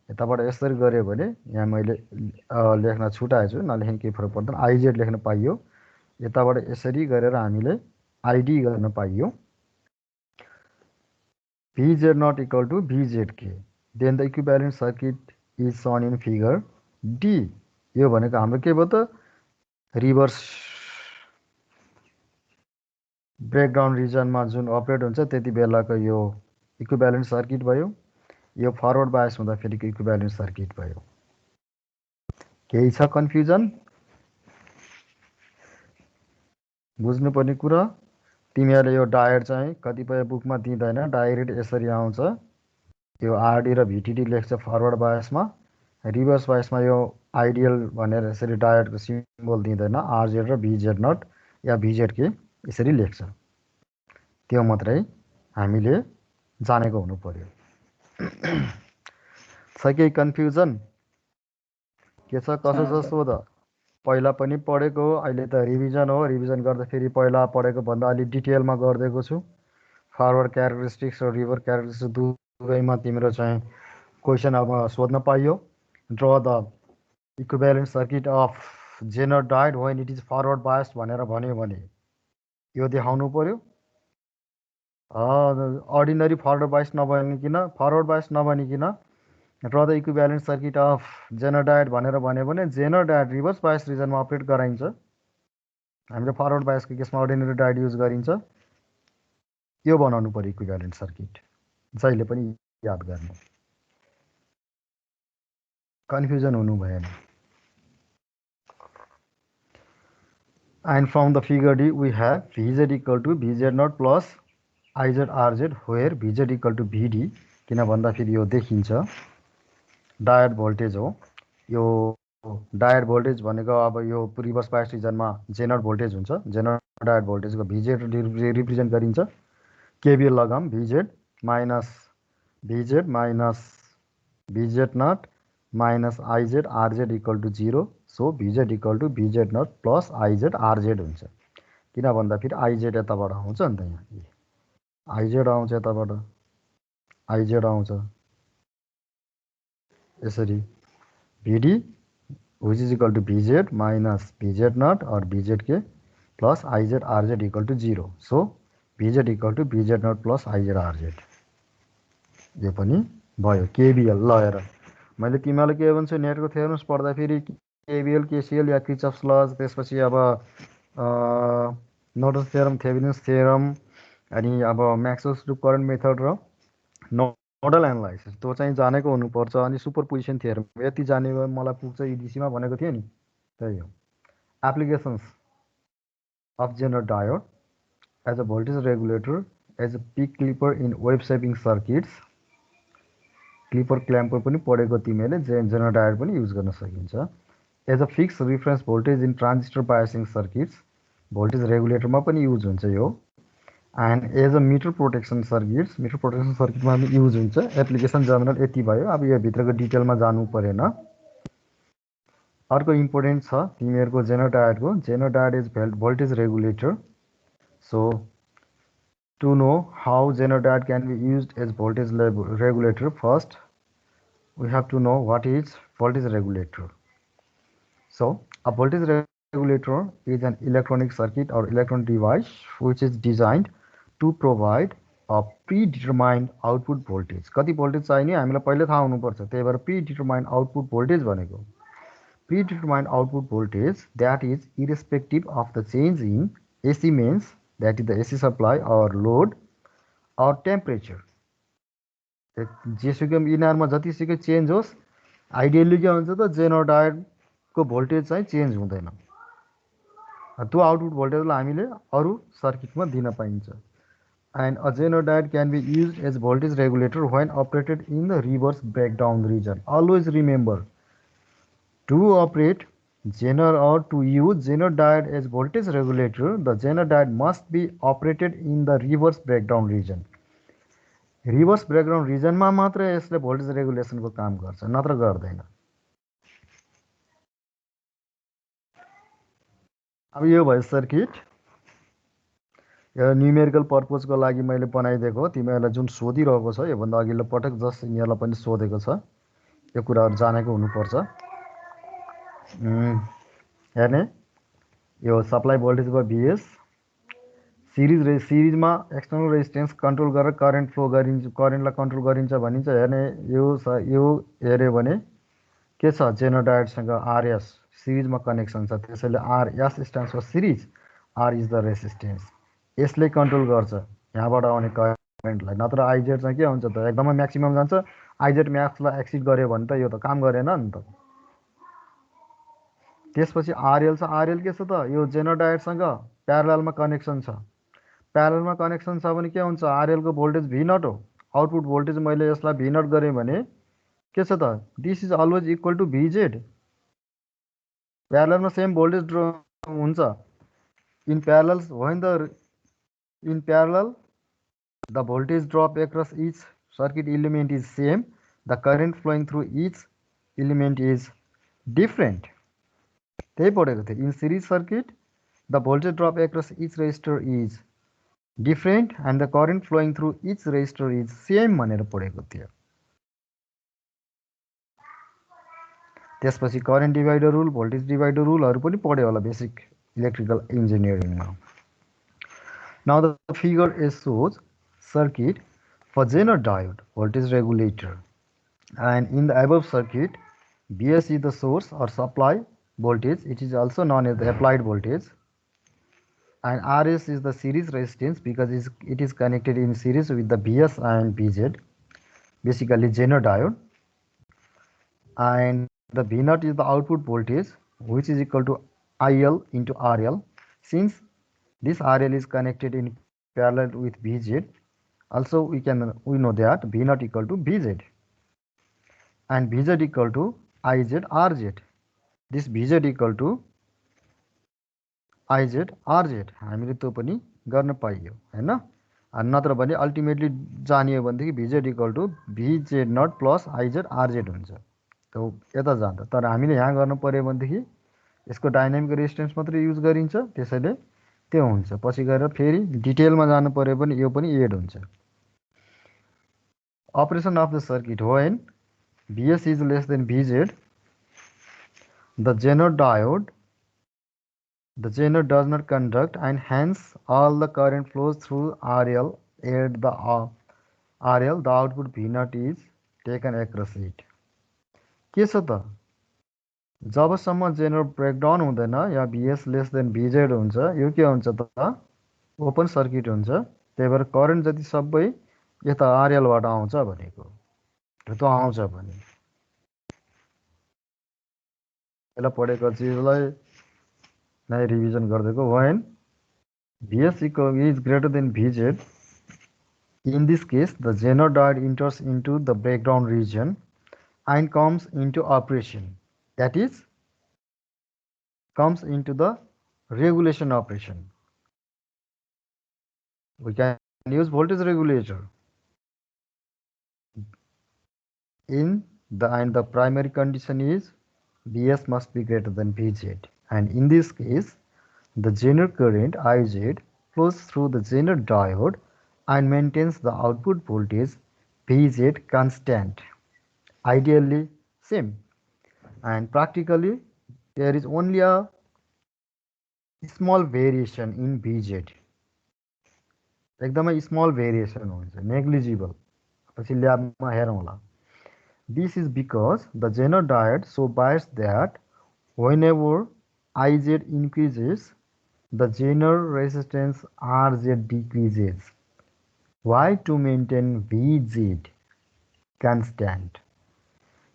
यताबाट यसरी गऱ्यो भने यहाँ मैले लेख्न छुटाएछु, नलेख्ने केही फरक पर्दैन, IZ लेख्न पाइयो। यताबाट यसरी गरेर हामीले आइडी गर्न पाइयो, VZ not equal to VZK। Then the equivalent circuit is shown in figure D। यो भनेको हाम्रो के भयो त, रिभर्स ब्रेकडाउन रिजनमा जुन अपरेट हुन्छ त्यति बेलाको यो इक्विभ्यालेन्ट सर्किट भयो। यो फरवर्ड बायस हुँदाखेरिको इक्विभ्यालेन्ट सर्किट भयो। केही छ कन्फ्युजन? बुझ्नुपर्ने कुरा, तिमीहरूले यो डायोड चाहिँ कतिपय बुकमा दिँदैन, डाइरेक्ट यसरी आउँछ। यो आरडी र भिटिडी लेख्छ फरवर्ड बायसमा, रिभर्स बायसमा यो आइडियल भनेर यसरी डायोडको सिम्बल दिँदैन, आरजेड र भिजेड नट या भिजेडके यसरी लेख्छ। त्यो मात्रै हामीले जानेको हुनु पर्यो। छ केही कन्फ्युजन? के छ कसो छ सोध। पहिला पनि पढेको हो, अहिले त रिभिजन हो। रिभिजन गर्दाखेरि पहिला पढेको भन्दा अलि डिटेलमा गरिदिएको छु। फरवर्ड क्यारेक्टरिस्टिक्स र रिभर्स क्यारेक्टरिस्टिक्स दुवैमा तिम्रो चाहिँ क्वेसन अब सोध्न पाइयो। Draw the equivalent circuit of Jenner diode when it is forward biased भनेर भन्यो भने यो देखाउनु पर्यो। अर्डिनरी फरवर्ड बायस्ड नभनिकन draw the equivalent circuit of Jenner diode भनेर भन्यो भने जेनर डायोड रिभर्स बायस रिजनमा अपरेट गराइन्छ। हामीले फरवर्ड बायसको केसमा अर्डिनरी डायोड युज गरिन्छ। यो बनाउनु पर्यो इक्विभ्यालेन्ट सर्किट, जहिले पनि याद गर्नु, कन्फ्युजन हुनु भएन। And from the figure D we have VZ equal to VZ0 plus IZRZ where VZ equal to VD, किन भन्दाखेरि यो देखिन्छ डायोड भोल्टेज हो। यो डायोड भोल्टेज भनेको अब यो रिभर्स बायस रिजनमा जेनर भोल्टेज हुन्छ। जेनर डायोड भोल्टेजको भिजेड रिप्रेजेन्ट गरिन्छ। केबिएल लगाऊँ VZ minus VZ naught minus IZ RZ equal to 0. So VZ equal to VZ naught plus IZ RZ हुन्छ. किन भन्दाखेरि आइजेड यताबाट आउँछ नि त, यहाँ आइजेड आउँछ, यताबाट आइजेड आउँछ. यसरी भिडी which is equal to Vz minus Vz naught or Vz k plus Iz Rz equal to 0. So Vz equal to Vz naught plus Iz Rz. यो पनि भयो केबिएल. ल हेर, मैले तिमीलाई के भन्छु, नेटको थ्योरम्स पढ्दाखेरि केबिएल केसिएल या किर्चफ्स लज, त्यसपछि अब नोडल थ्योरम, थेभेनिन्स थ्योरम, अनि अब म्याक्सवेल्स लुप करेन्ट मेथड र नोडल एनालाइसिस त्यो चाहिँ जानेको हुनुपर्छ. अनि सुपरपोजिसन थ्योरम यति जाने भए मलाई पुग्छ इडिसीमा भनेको थियो नि. त्यही हो. Applications of Jenner diode as a voltage regulator, as a peak clipper in wave shaping circuits. Clipper clamper पनि पढेको तिमीले. जेनर डायोड पनि युज गर्न सकिन्छ. As a fix reference voltage in transistor biasing circuits, voltage रेगुलेटरमा पनि use हुन्छ यो. And as a meter protection circuits, meter protection सर्किटमा पनि युज हुन्छ. एप्लिकेसन जनरल यति भयो. अब यो भित्रको डिटेलमा जानु परेन. अर्को इम्पोर्टेन्ट छ तिमीहरूको जेनर डायोडको. Zener diode is voltage regulator. So to know how Zener diode can be used as voltage regulator, first we have to know what is voltage regulator. So a voltage regulator is an electronic circuit or electronic device which is designed to provide a predetermined output voltage. कति voltage चाहिने हामीलाई पहिले थाहा हुनुपर्छ. त्यही भएर predetermined output voltage भनेको. Predetermined output voltage that is irrespective of the change in AC mains, that is the AC supply or load or temperature. जेसुकै इनारमा जतिसुकै चेन्ज होस्, आइडियली के हुन्छ त जेनर डायोडको भोल्टेज चाहिँ चेन्ज हुँदैन. त्यो आउटपुट भोल्टेजलाई हामीले अरू सर्किटमा दिन पाइन्छ. And a Jenner diode can be use as voltage regulator when operated in the reverse breakdown region. Always remember to operate Zener or to use Zener diode as voltage regulator, the Jenner diode must be operated in the reverse breakdown region. Reverse breakdown रिजनमा मात्र यसले voltage रेगुलेसनको काम गर्छ, नत्र गर्दैन. अब यो भयो सर्किट. यो न्युमेरिकल पर्पजको लागि मैले बनाइदिएको. तिमीहरूलाई जुन सोधिरहेको छ योभन्दा अघिल्लो पटक जस्ट यिनीहरूलाई पनि सोधेको छ. यो कुराहरू जानेको हुनुपर्छ. हेर्ने, यो सप्लाई भोल्टेज भयो भिएस. सिरिजमा एक्सटर्नल रेजिस्टेन्स कन्ट्रोल गरेर करेन्ट फ्लो गरिन्छ, करेन्टलाई कन्ट्रोल गरिन्छ भनिन्छ. हेर्ने, यो हेऱ्यो भने के छ, जेनर डायोडसँग आरएस सिरिजमा कनेक्सन छ. त्यसैले RS stands for series, R is the resistance. यसले कन्ट्रोल गर्छ यहाँबाट आउने करेन्टलाई. नत्र आइजेड चाहिँ के हुन्छ त, एकदमै म्याक्सिमम जान्छ. आइजेड म्याक्सलाई एक्सिड गर्यो भने त यो त काम गरेन नि त. त्यसपछि आरएल छ. आरएल के छ त, यो जेनर डायोडसँग प्यारललमा कनेक्सन छ. प्यारलमा कनेक्सन छ भने के हुन्छ, आरएलको भोल्टेज भी नट हो. आउटपुट भोल्टेज मैले यसलाई भी नट गरेँ भने के छ त, this is always equal to VZ. प्यारललमा सेम भोल्टेज हुन्छ. In parallel the voltage drop across each circuit element is same, the current flowing through each element is different. त्यही पढेको थियो. In series circuit the voltage drop across each resistor is different and the current flowing through each resistor is same भनेर पढेको थियो. त्यसपछि current divider rule, voltage divider रुलहरू पनि पढ्यो होला बेसिक इलेक्ट्रिकल इन्जिनियरिङमा. Now the figure is shows circuit for Zener diode voltage regulator, and in the above circuit Vs is the source or supply voltage. It is also known as the applied voltage, and Rs is the series resistance because it is connected in series with the Vs and Vz, basically Zener diode. And the V0 is the output voltage which is equal to IL into RL. Since this RL is connected in parallel with Vz, also we know that V0 equal to Vz and Vz equal to Iz Rz. This Vz equal to Iz Rz हामीले त्यो पनि गर्न पाइयो हैन. नत्र भने ultimately जाने हो भनेदेखि VZ equal to VZ naught plus IZ RZ हुन्छ। त्यो यता जाँदा, तर हामीले यहाँ गर्नु पऱ्यो भनेदेखि यसको डाइनामिक रेजिस्टेन्स मात्रै युज गरिन्छ, त्यसैले त्यो हुन्छ। पछि गएर फेरि डिटेलमा जानु पऱ्यो भने यो पनि एड हुन्छ। Operation of the circuit: when Vs is less than Vz, the Zener does not conduct, and hence all the current flows through RL. At the RL, the output V0 is taken across it. के छ त, जबसम्म Zener breakdown हुँदैन या Vs less than Vz हुन्छ, यो के हुन्छ त, ओपन सर्किट हुन्छ। त्यही भएर करेन्ट जति सबै यता आरएलबाट आउँछ भनेको, त्यो आउँछ भने यसलाई पढेको चिजलाई नै रिभिजन गरिदिएको। when Vs is greater than Vz, in this case the Zener diode enters into the breakdown region and comes into operation, that is comes into the regulation operation. We can use voltage regulator and the primary condition is Vs must be greater than Vz, and in this case the Zener current Iz flows through the Zener diode and maintains the output voltage Vz constant, ideally same, and practically there is only a small variation in Vz, एकदमै small variation हुन्छ, negligible, पछि ल्याबमा हेरौँला। This is because the Zener diode so biased that whenever Iz increases, the Zener resistance Rz decreases. Why? To maintain Vz constant.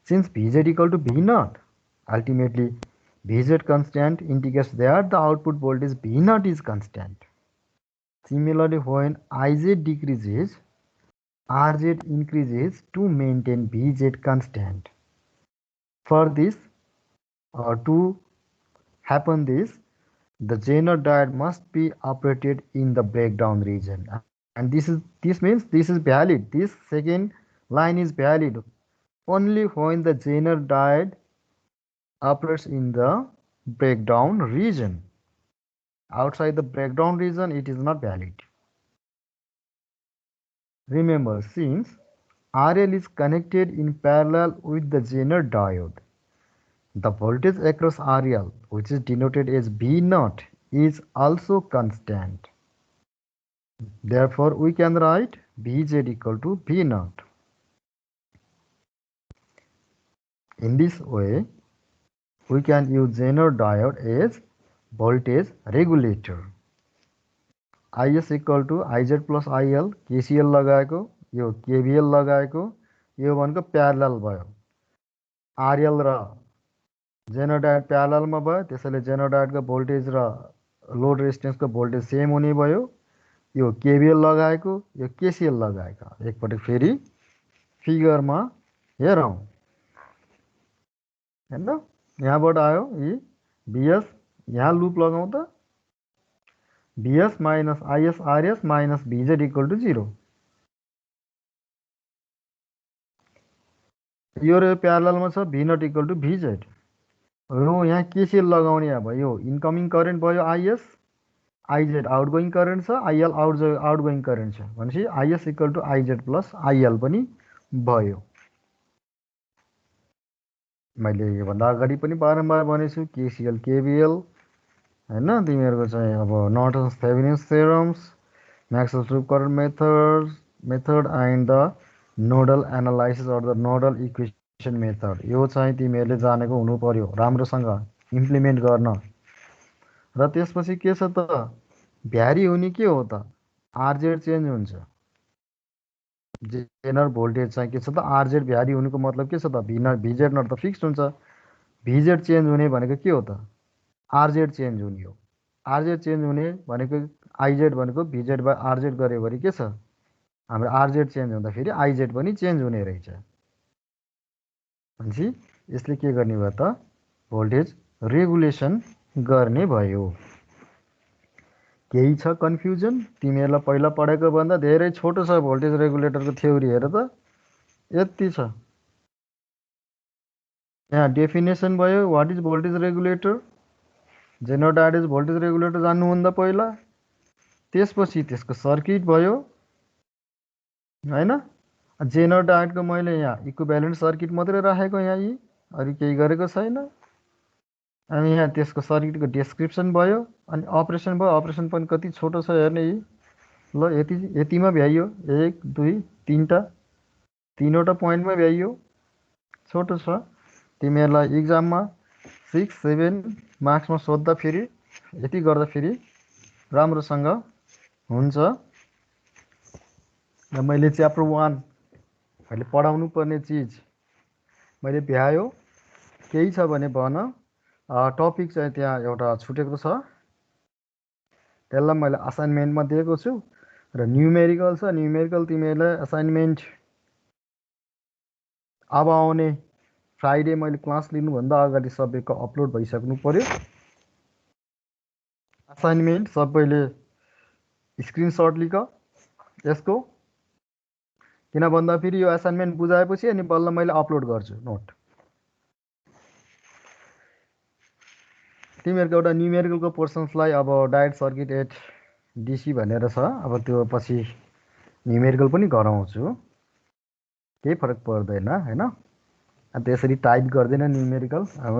Since Vz equal to V0, ultimately Vz constant indicates that the output voltage V0 is constant. Similarly, when Iz decreases, Rz increases to maintain Vz constant. For this, to happen this, the Zener diode must be operated in the breakdown region, and this means this is valid. This second line is valid only when the Zener diode operates in the breakdown region. Outside the breakdown region, it is not valid. Remember, since RL is connected in parallel with the Zener diode, the voltage across RL, which is denoted as V0, is also constant. Therefore, we can write Vz equal to V0. In this way, we can use Zener diode as voltage regulator. Is equal to Iz plus IL, KCL लगाएको, यो KVL लगाएको, यो भनेको parallel भयो। RL र Jenner diode प्यारललमा भयो, त्यसैले Jenner डायोडको भोल्टेज र लोड रेजिस्टेन्सको भोल्टेज सेम हुने भयो। यो KVL लगाएको, यो KCL लगाएको। एकपटक फेरि फिगरमा हेरौँ, हैन, यहाँबाट आयो यी Vs, यहाँ लुप लगाउँ त Vs minus Is Rs minus Vz equal to 0. यो र प्यारललमा छ V0 equal to Vz. हो यहाँ KCL लगाउने अब यो इन्कमिङ करेन्ट भयो Is, Iz आउटगोइङ करेन्ट छ, IL आउटगोइङ करेन्ट छ भनेपछि Is equal to Iz plus IL पनि भयो। मैले योभन्दा अगाडि पनि बारम्बार भनेछु KCL KVL, हैन, तिमीहरूको चाहिँ अब Norton's Thevenin's theorems, Maxwell's loop current method and the nodal analysis or the nodal equation method, यो चाहिँ तिमीहरूले जानेको हुनु पर्यो राम्रोसँग इम्प्लिमेन्ट गर्न। र त्यसपछि के छ त, भ्यारी हुने के हो त, आरजेड चेन्ज हुन्छ। जेनर भोल्टेज चाहिँ के छ त, आरजेड भ्यारी हुनुको मतलब के छ त, भिजेड नट त फिक्स्ड हुन्छ। भिजेड चेन्ज हुने भनेको के हो त, आरजेड चेन्ज हुने हो। आरजेड चेन्ज हुने भनेको आइजेड भनेको भिजेड बाई आरजेड गऱ्यो भने के छ, हाम्रो आरजेड चेन्ज हुँदाखेरि आइजेड पनि चेन्ज हुने रहेछ। भनेपछि यसले के गर्ने भयो त, भोल्टेज रेगुलेसन गर्ने भयो। केही छ कन्फ्युजन? तिमीहरूलाई पहिला पढेको भन्दा धेरै छोटो छ भोल्टेज रेगुलेटरको थ्योरी। हेर त, यति छ। यहाँ डेफिनेसन भयो, what is voltage regulator, Zener diode is voltage regulator जान्नुभन्दा पहिला। त्यसपछि त्यसको सर्किट भयो होइन। जेनर डायोडको मैले यहाँ इक्विभ्यालेन्ट सर्किट मात्रै राखेको, यहाँ यी अरू केही गरेको छैन। अनि यहाँ त्यसको सर्किटको डिस्क्रिप्सन भयो, अनि अपरेसन भयो। अपरेसन पनि कति छोटो छ हेर्ने यी। ल यतिमा भ्याइयो, 1 2 3टा, तीनवटा पोइन्टमा भ्याइयो। छोटो छ। तिमीहरूलाई इक्जाममा 6 7 मार्क्समा सोद्धा फेरि यति गर्दा फेरि राम्रोसँग हुन्छ। र मैले च्याप्टर 1 मैले पढाउनु पर्ने चिज मैले भ्यायो। केही छ भने भन। टपिक चाहिँ त्यहाँ एउटा छुटेको छ, त्यसलाई मैले असाइनमेन्टमा दिएको छु। र न्युमेरिकल छ, न्युमेरिकल तिमीहरूलाई असाइनमेन्ट अब आउने फ्राइडे मैले क्लास लिनुभन्दा अगाडि सबैको अपलोड भइसक्नु पर्यो। असाइनमेन्ट सबैले स्क्रिनसट लिक यसको, किन भन्दा फेरि यो असाइनमेन्ट बुझाएपछि अनि बल्ल मैले अपलोड गर्छु नोट। तिमीहरूको एउटा न्युमेरिकलको पोर्सन्सलाई अब डायोड सर्किट एट डिसी भनेर छ, अब त्यो पछि न्युमेरिकल पनि गराउँछु, केही फरक पर्दैन होइन। त्यसरी टाइप गर्दैन न्युमेरिकल, अब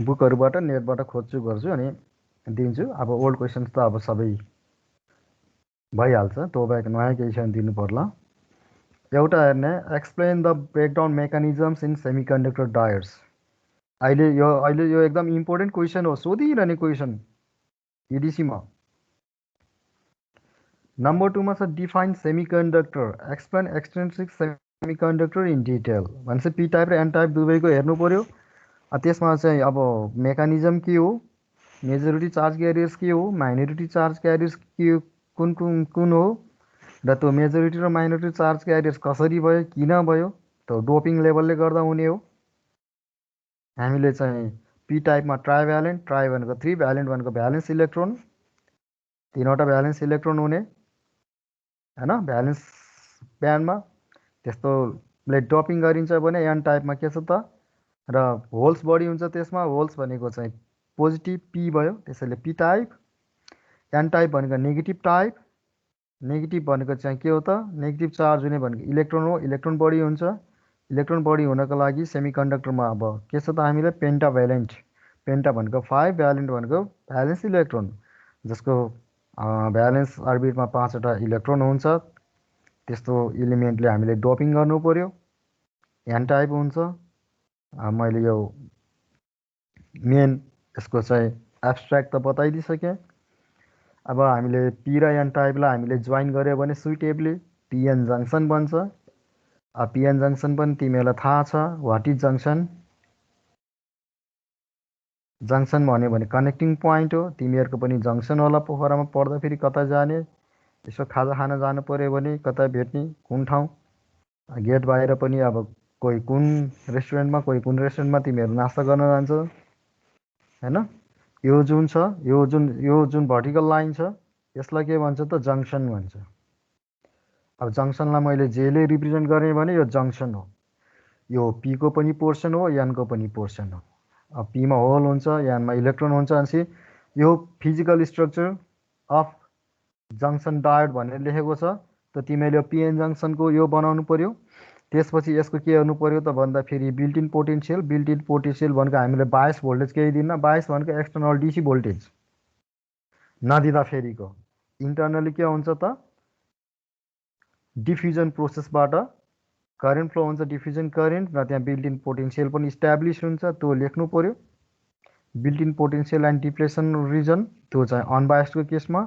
बुकहरूबाट नेटबाट खोज्छु गर्छु अनि दिन्छु। अब ओल्ड क्वेसन्स त अब सबै भइहाल्छ, त्यो बाहेक नयाँ केही छ भने दिनु पर्ला। एउटा हेर्ने, explain the breakdown mechanisms in semiconductor diodes. अहिले यो एकदम इम्पोर्टेन्ट क्वेसन हो, सोधिरहने क्वेसन इडिसीमा। नम्बर 2मा छ डिफाइन सेमिकन्डक्टर, एक्सप्लेन एक्सट्रिन्सिक सेमिकन्डक्टर इन डिटेल। भनेपछि पी टाइप र एन टाइप दुवैको हेर्नु पर्यो। त्यसमा चाहिँ अब मेकानिजम के हो, मेजोरिटी चार्ज क्यारियर्स के हो, माइनोरिटी चार्ज क्यारियर्स के कुन हो, र त्यो मेजोरिटी र माइनोरिटी चार्ज क्यारियर्स कसरी भयो, किन भयो, त्यो डोपिङ लेभलले गर्दा हुने हो। हामीले चाहिँ पी टाइपमा ट्राइभ्यालेन्ट, ट्राई भनेको 3, भ्यालेन्ट भनेको भ्यालेन्स इलेक्ट्रोन, 3वटा भ्यालेन्स इलेक्ट्रोन हुने होइन भ्यालेन्स ब्यान्डमा। त्यस्तोले डोपिङ गरिन्छ भने एन टाइपमा के छ त, र होल्स बढी हुन्छ त्यसमा। होल्स भनेको चाहिँ पोजिटिभ पी भयो, त्यसैले पी टाइप। एन टाइप भनेको नेगेटिभ टाइप, नेगेटिभ भनेको चाहिँ के हो त, नेगेटिभ चार्ज हुने भनेको इलेक्ट्रोन हो, इलेक्ट्रोन बढी हुन्छ। इलेक्ट्रोन बढी हुनको लागि सेमिकन्डक्टरमा अब के छ त हामीलाई पेन्टाभ्यालेन्ट, पेन्टा भनेको 5, भ्यालेन्ट भनेको भ्यालेन्स इलेक्ट्रोन, जसको भ्यालेन्स अर्बिटमा 5वटा इलेक्ट्रोन हुन्छ। त्यस्तो इलिमेन्टले हामीले डोपिङ गर्नु पर्यो, एन टाइप हुन्छ। मैले यो मेन यसको चाहिँ एब्स्ट्र्याक्ट त बताइदिइसकेँ। अब हामीले पी र एन टाइपलाई हामीले जोइन गऱ्यो भने सुइटेबली पिएन जङ्सन बन्छ। पिएन जङ्सन पनि तिमीहरूलाई थाहा छ, वाट इज जङ्सन। जङ्सन भन्यो भने कनेक्टिङ पोइन्ट हो। तिमीहरूको पनि जङ्सन होला, पोखरामा पढ्दा फेरि कता जाने, यसो खाजा खान जानु पर्यो भने कता भेट्ने, कुन ठाउँ, गेट बाहिर पनि अब कोही कुन रेस्टुरेन्टमा, कोही कुन रेस्टुरेन्टमा तिमीहरू नास्ता गर्न जान्छ होइन। यो जुन छ, यो जुन भर्टिकल लाइन छ, यसलाई के भन्छ त, जङ्सन भन्छ। अब जङ्सनलाई मैले जेले रिप्रेजेन्ट गरेँ भने यो जङ्सन हो। यो पीको पनि पोर्सन हो, एनको पनि पोर्सन हो। अब पीमा होल हुन्छ, एनमा इलेक्ट्रोन हुन्छ। अनि यो physical structure of junction diode भनेर लेखेको छ, त तिमीले पिएन जङ्सनको यो बनाउनु पर्यो। त्यसपछि यसको के गर्नु पर्यो त भन्दाखेरि built in potential. Built in potential भनेको हामीले बायस भोल्टेज केही दिन्न, बायस भनेको एक्सटर्नल डिसी भोल्टेज नदिँदा फेरिको। इन्टर्नली के हुन्छ त, डिफ्युजन प्रोसेसबाट करेन्ट फ्लो हुन्छ, डिफ्युजन करेन्ट, र त्यहाँ बिल्ट इन पोटेन्सियल पनि इस्ट्याब्लिस हुन्छ, त्यो लेख्नु पर्यो। Built in potential and depletion region, त्यो चाहिँ अनबायस्डको केसमा।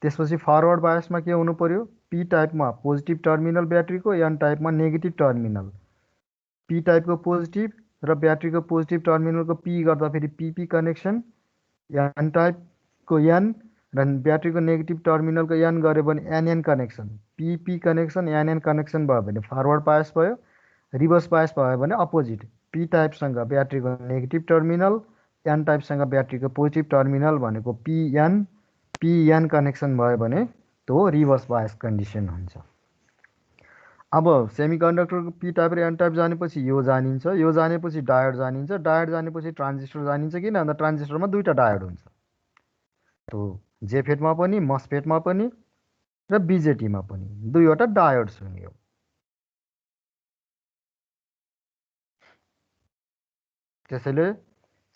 त्यसपछि फरवर्ड बायसमा के हुनु पर्यो, पी टाइपमा पोजिटिभ टर्मिनल ब्याट्रीको, एन टाइपमा नेगेटिभ टर्मिनल। पी टाइपको पोजिटिभ र ब्याट्रीको पोजिटिभ टर्मिनलको पी गर्दाखेरि पीपी कनेक्सन, एन टाइपको एन र ब्याट्रीको नेगेटिभ टर्मिनलको एन गऱ्यो भने NN connection. PP connection, NN connection भयो भने फरवर्ड बायस भयो, रिभर्स बायस भयो भने अपोजिट। पी टाइपसँग ब्याट्रीको नेगेटिभ टर्मिनल, एन टाइपसँग ब्याट्रीको पोजिटिभ टर्मिनल भनेको पिएन पिएन कनेक्सन भयो भने त्यो रिभर्स बायस कन्डिसन हुन्छ। अब सेमिकन्डक्टरको पी टाइप र एन टाइप जानेपछि यो जानिन्छ, यो जानेपछि डायोड जानिन्छ, डायोड जानेपछि ट्रान्जिस्टर जानिन्छ। किन भन्दा ट्रान्जिस्टरमा दुईवटा डायोड हुन्छ, त्यो जेफेटमा पनि मसफेटमा पनि र बिजेटीमा पनि दुईवटा डायोड्स हुने हो। त्यसैले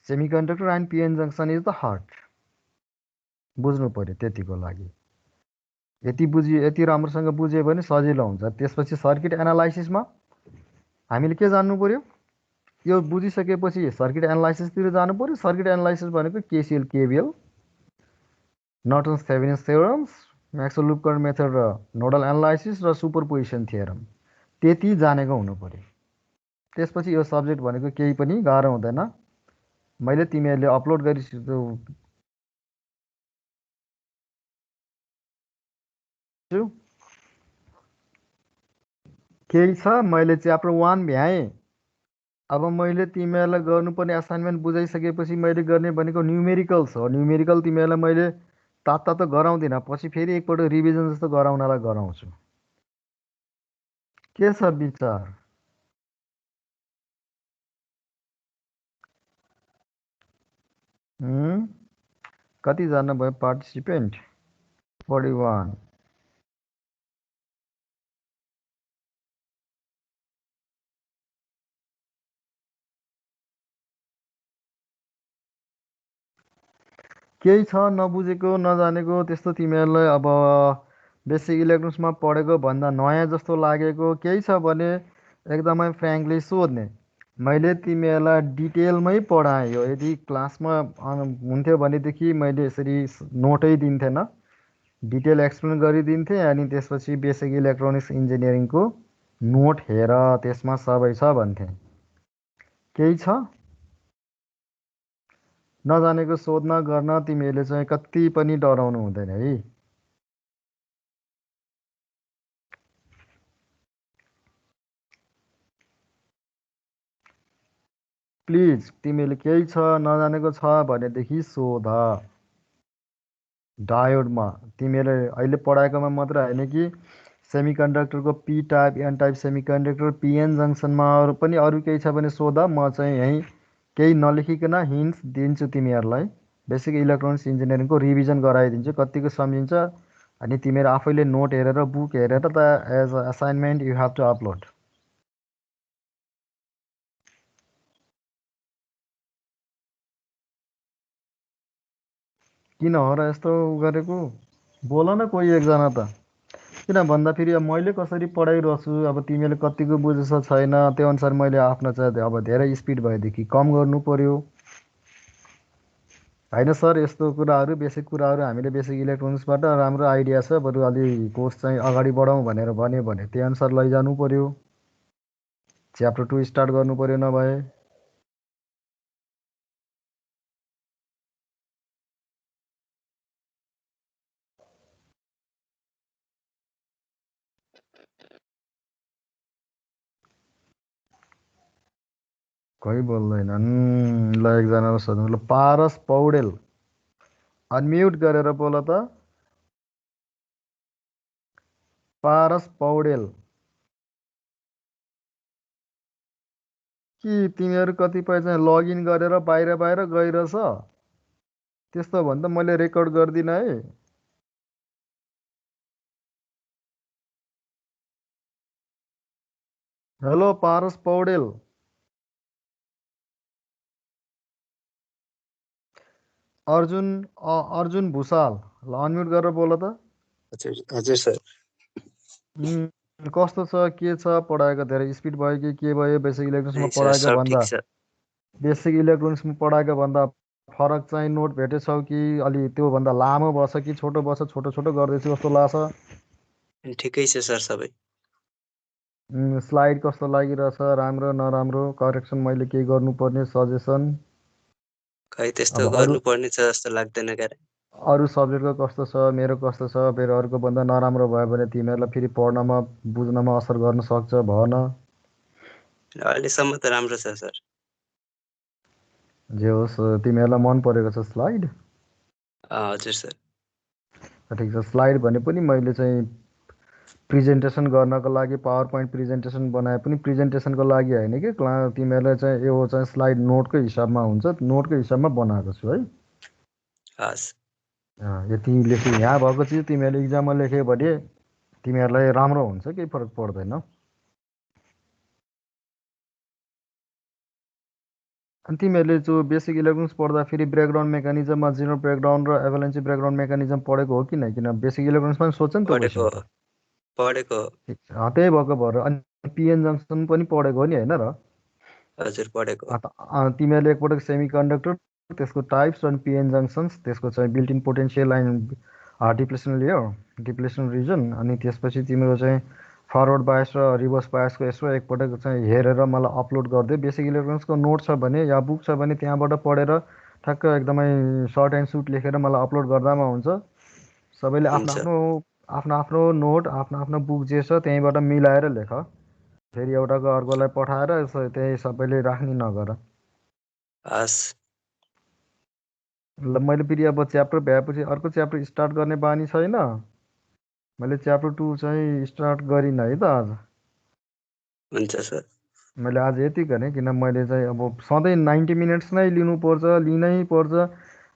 semiconductor and PN junction is the heart. बुझ्नु पर्यो त्यतिको लागि। यति राम्रोसँग बुझ्यो भने सजिलो हुन्छ। त्यसपछि सर्किट एनालाइसिसमा हामीले के जान्नु पर्यो? यो बुझिसकेपछि सर्किट एनालाइसिसतिर जानु पर्यो। सर्किट एनालाइसिस भनेको KCL KVL, Norton's Thevenin's theorems, Maxwell loop current method र नोडल एनालाइसिस र सुपरपोजिसन थ्योरम त्यति जानेको हुनु पर्यो। त्यसपछि यो सब्जेक्ट भनेको केही पनि गाह्रो हुँदैन। मैले तिमीहरूले अपलोड गरिसकेको केही छ, मैले च्याप्टर 1 भ्याएँ। अब मैले तिमीहरूलाई गर्नुपर्ने असाइनमेन्ट बुझाइसकेपछि मैले गर्ने भनेको न्युमेरिकल्स हो। न्युमेरिकल तिमीहरूलाई मैले तातो गराउँदिनँ, पछि फेरि एकपल्ट रिभिजन जस्तो गराउनलाई गराउँछु। के छ विचार? कतिजना भयो पार्टिसिपेन्ट? 41। केही छ नबुझेको नजानेको त्यस्तो तिमीहरूलाई अब बेसिक इलेक्ट्रोनिक्समा पढेको भन्दा नयाँ जस्तो लागेको केही छ भने एकदमै फ्रेङ्कली सोध्ने। मैले तिमीहरूलाई डिटेलमै पढाएँ। यो यदि क्लासमा हुन्थ्यो भनेदेखि मैले यसरी नोटै दिन्थेन, डिटेल एक्सप्लेन गरिदिन्थेँ। अनि त्यसपछि बेसिक इलेक्ट्रोनिक्स इन्जिनियरिङको नोट हेर, त्यसमा सबै छ भन्थेँ। केही छ नजानेको सोध्न गर्न तिमीहरूले चाहिँ कति पनि डराउनु हुँदैन है। प्लिज तिमीले केही छ नजानेको छ भनेदेखि सोध। डायोडमा तिमीले अहिले पढाएकोमा मात्र होइन कि सेमिकन्डक्टरको P type N type semiconductor PN जङ्सनमा पनि अरू केही छ भने सोध। म चाहिँ यहीँ केही नलेखिकन हिन्ट्स दिन्छु तिमीहरूलाई। बेसिक इलेक्ट्रोनिक्स इन्जिनियरिङको रिभिजन गराइदिन्छु, कतिको सम्झिन्छ। अनि तिमीहरू आफैले नोट हेरेर बुक हेरेर त as a assignment you have to upload. किन हो र यस्तो गरेको? बोल न कोही एकजना त। किन भन्दा फेरि अब मैले कसरी पढाइरहेछु, अब तिमीले कतिको बुझेछ छैन, त्यो अनुसार मैले आफ्नो चाहिँ अब धेरै स्पिड भएदेखि कम गर्नु पर्यो। होइन सर, यस्तो कुराहरू बेसिक कुराहरू हामीले बेसिक इलेक्ट्रोनिक्सबाट राम्रो आइडिया छ, बरु अलि कोर्स चाहिँ अगाडि बढाउँ भनेर भन्यो भने त्यही अनुसार लैजानु पर्यो। च्याप्टर 2 स्टार्ट गर्नु पर्यो नभए। कोही बोल्दैनन्। ल एकजनालाई सोधौँ। ल पारस पौडेल, अनम्युट गरेर बोल त। पारस पौडेल, कि तिमीहरू कतिपय चाहिँ लगइन गरेर बाहिर बाहिर गइरहेछ? त्यस्तो भने त मैले रेकर्ड गर्दिनँ है। हेलो पारस पौडेल। अर्जुन भुषाल, ल अनम्युट गरेर बोल त। हजुर सर। कस्तो छ, के छ? पढाएको धेरै स्पिड भयो कि के भयो? बेसिक इलेक्ट्रोनिक्समा पढाएको भन्दा बेसिक इलेक्ट्रोनिक्समा पढाएको भन्दा फरक चाहिँ नोट भेटेछौ कि अलि त्योभन्दा लामो बस्छ कि छोटो बस्छ? छोटो छोटो गर्दैछु जस्तो लाग्छ। ठिकै छ सर सबै। स्लाइड कस्तो लागिरहेछ? राम्रो नराम्रो? करेक्सन मैले केही गर्नुपर्ने सजेसन? खै त्यस्तो गर्नुपर्ने छ जस्तो लाग्दैन। अरू सब्जेक्टको कस्तो छ, मेरो कस्तो छ? फेरि अरूको भन्दा नराम्रो भयो भने तिमीहरूलाई फेरि पढ्नमा बुझ्नमा असर गर्न सक्छ, भन। अहिलेसम्म त राम्रो छ सर। जे होस्, तिमीहरूलाई मन परेको छ स्लाइड? हजुर सर। ठिक छ। स्लाइड भने पनि मैले चाहिँ प्रेजेन्टेसन गर्नको लागि पावर पोइन्ट प्रेजेन्टेसन बनाए पनि प्रेजेन्टेसनको लागि होइन कि तिमीहरूले चाहिँ यो चाहिँ स्लाइड नोटकै हिसाबमा हुन्छ, नोटकै हिसाबमा बनाएको छु है। हस् यति लेख्यो, यहाँ भएको चिज तिमीहरूले इक्जाममा लेख्यो भने तिमीहरूलाई राम्रो हुन्छ, केही फरक पर्दैन। अनि तिमीहरूले जो बेसिक इलेक्ट्रोनिक्स पढ्दाखेरि ब्रेकडाउन मेकानिजममा जेनरल ब्रेकडाउन र एभलेन्सी ब्रेकडाउन मेकानिजम पढेको हो कि नै? किन बेसिक इलेक्ट्रोनिक्समा पनि सोध्छ नि त पढेको क्वेसन त। पढेको त्यही भएको भएर अनि पिएन जङ्सन पनि पढेको हो नि होइन र? हजुर पढेको। तिमीहरूले एकपटक सेमी कन्डक्टर, त्यसको टाइप्स अनि पिएन जङ्सन्स, त्यसको चाहिँ built in potential and depletion layer, depletion region, अनि त्यसपछि तिम्रो चाहिँ फरवर्ड बायस र रिभर्स बायसको यसो एकपटक चाहिँ हेरेर मलाई अपलोड गरिदियो। बेसिक इलेक्ट्रोनिक्सको नोट छ भने या बुक छ भने त्यहाँबाट पढेर ठ्याक्क एकदमै सर्ट एन्ड सुट लेखेर मलाई अपलोड गर्दामा हुन्छ। सबैले आफ्नो हुन्छ आफ्नो आफ्नो आफ्नो नोट, आफ्नो आफ्नो बुक जे छ त्यहीँबाट मिलाएर लेख। फेरि एउटाको अर्कोलाई पठाएर त्यही सबैले राख्ने नगर। हस् ल मैले फेरि अब च्याप्टर भ्याएपछि अर्को च्याप्टर स्टार्ट गर्ने बानी छैन। मैले च्याप्टर 2 चाहिँ स्टार्ट गरिनँ है त आज। हुन्छ सर। मैले आज यति गरेँ किन मैले चाहिँ अब सधैँ 90 मिनट्स नै लिनुपर्छ, लिनै पर्छ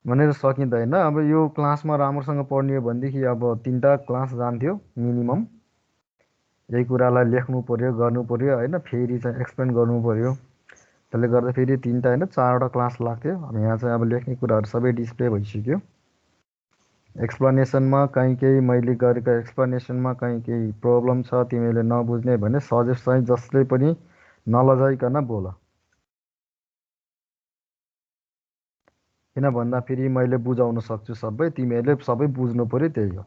भनेर सकिँदैन। अब यो क्लासमा राम्रोसँग पढ्ने हो भनेदेखि अब 3टा क्लास जान्थ्यो मिनिमम। यही कुरालाई लेख्नु पऱ्यो, गर्नु पऱ्यो होइन, फेरि चाहिँ एक्सप्लेन गर्नु पऱ्यो। त्यसले गर्दा फेरि 3टा होइन 4वटा क्लास लाग्थ्यो। अब यहाँ चाहिँ अब लेख्ने कुराहरू सबै डिस्प्ले भइसक्यो। एक्सप्लेनेसनमा कहीँ केही मैले गरेको एक्सप्लेनेसनमा कहीँ केही प्रब्लम छ तिमीले नबुझ्ने भने सजेस्ट चाहिँ जसले पनि नलजाइकन बोल। किन भन्दा फेरि मैले बुझाउन सक्छु सबै, तिमीहरूले सबै बुझ्नु पऱ्यो, त्यही हो।